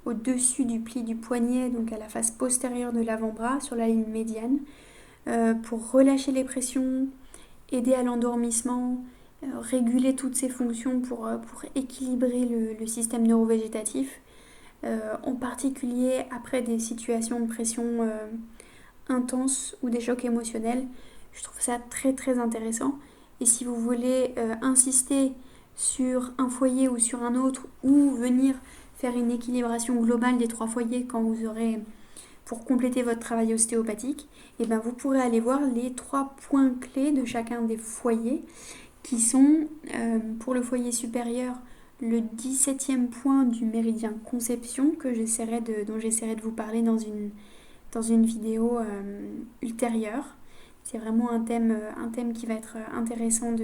au-dessus du pli du poignet, donc à la face postérieure de l'avant-bras, sur la ligne médiane, pour relâcher les pressions, aider à l'endormissement, réguler toutes ces fonctions pour équilibrer le système neurovégétatif, en particulier après des situations de pression intense ou des chocs émotionnels. Je trouve ça très très intéressant. Et si vous voulez insister sur un foyer ou sur un autre, ou venir faire une équilibration globale des 3 foyers quand vous aurez, pour compléter votre travail ostéopathique, et ben vous pourrez aller voir les 3 points clés de chacun des foyers, qui sont pour le foyer supérieur le 17e point du méridien conception dont j'essaierai de vous parler dans une vidéo ultérieure. C'est vraiment un thème qui va être intéressant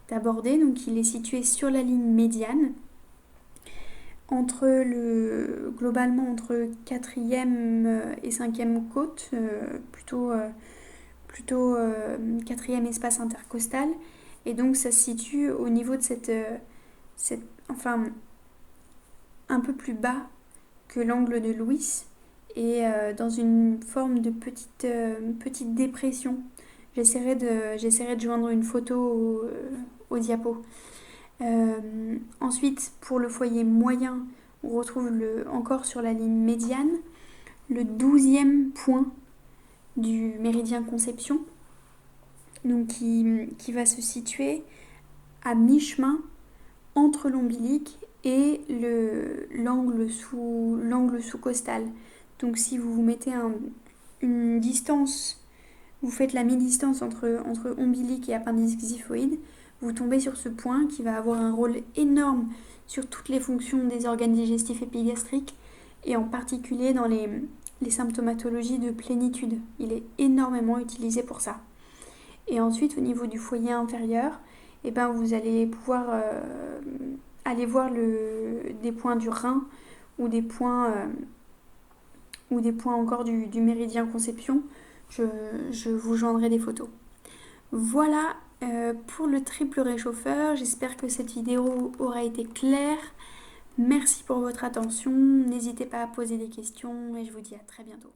d'aborder. Donc il est situé sur la ligne médiane, globalement entre 4e et 5e côte, plutôt plutôt quatrième espace intercostal. Et donc ça se situe au niveau de enfin, un peu plus bas que l'angle de Louis et dans une forme de petite dépression. J'essaierai de joindre une photo au diapo. Ensuite, pour le foyer moyen, on retrouve encore sur la ligne médiane le 12e point du méridien Conception, donc qui va se situer à mi-chemin entre l'ombilic et l'angle sous-costal. Donc si vous mettez une distance, vous faites la mi-distance entre ombilic et appendice xiphoïde, vous tombez sur ce point qui va avoir un rôle énorme sur toutes les fonctions des organes digestifs épigastriques et en particulier dans les symptomatologies de plénitude. Il est énormément utilisé pour ça. Et ensuite, au niveau du foyer inférieur, eh ben, vous allez pouvoir aller voir des points du rein ou des points encore du méridien Conception. Je vous joindrai des photos. Voilà pour le triple réchauffeur. J'espère que cette vidéo aura été claire. Merci pour votre attention. N'hésitez pas à poser des questions et je vous dis à très bientôt.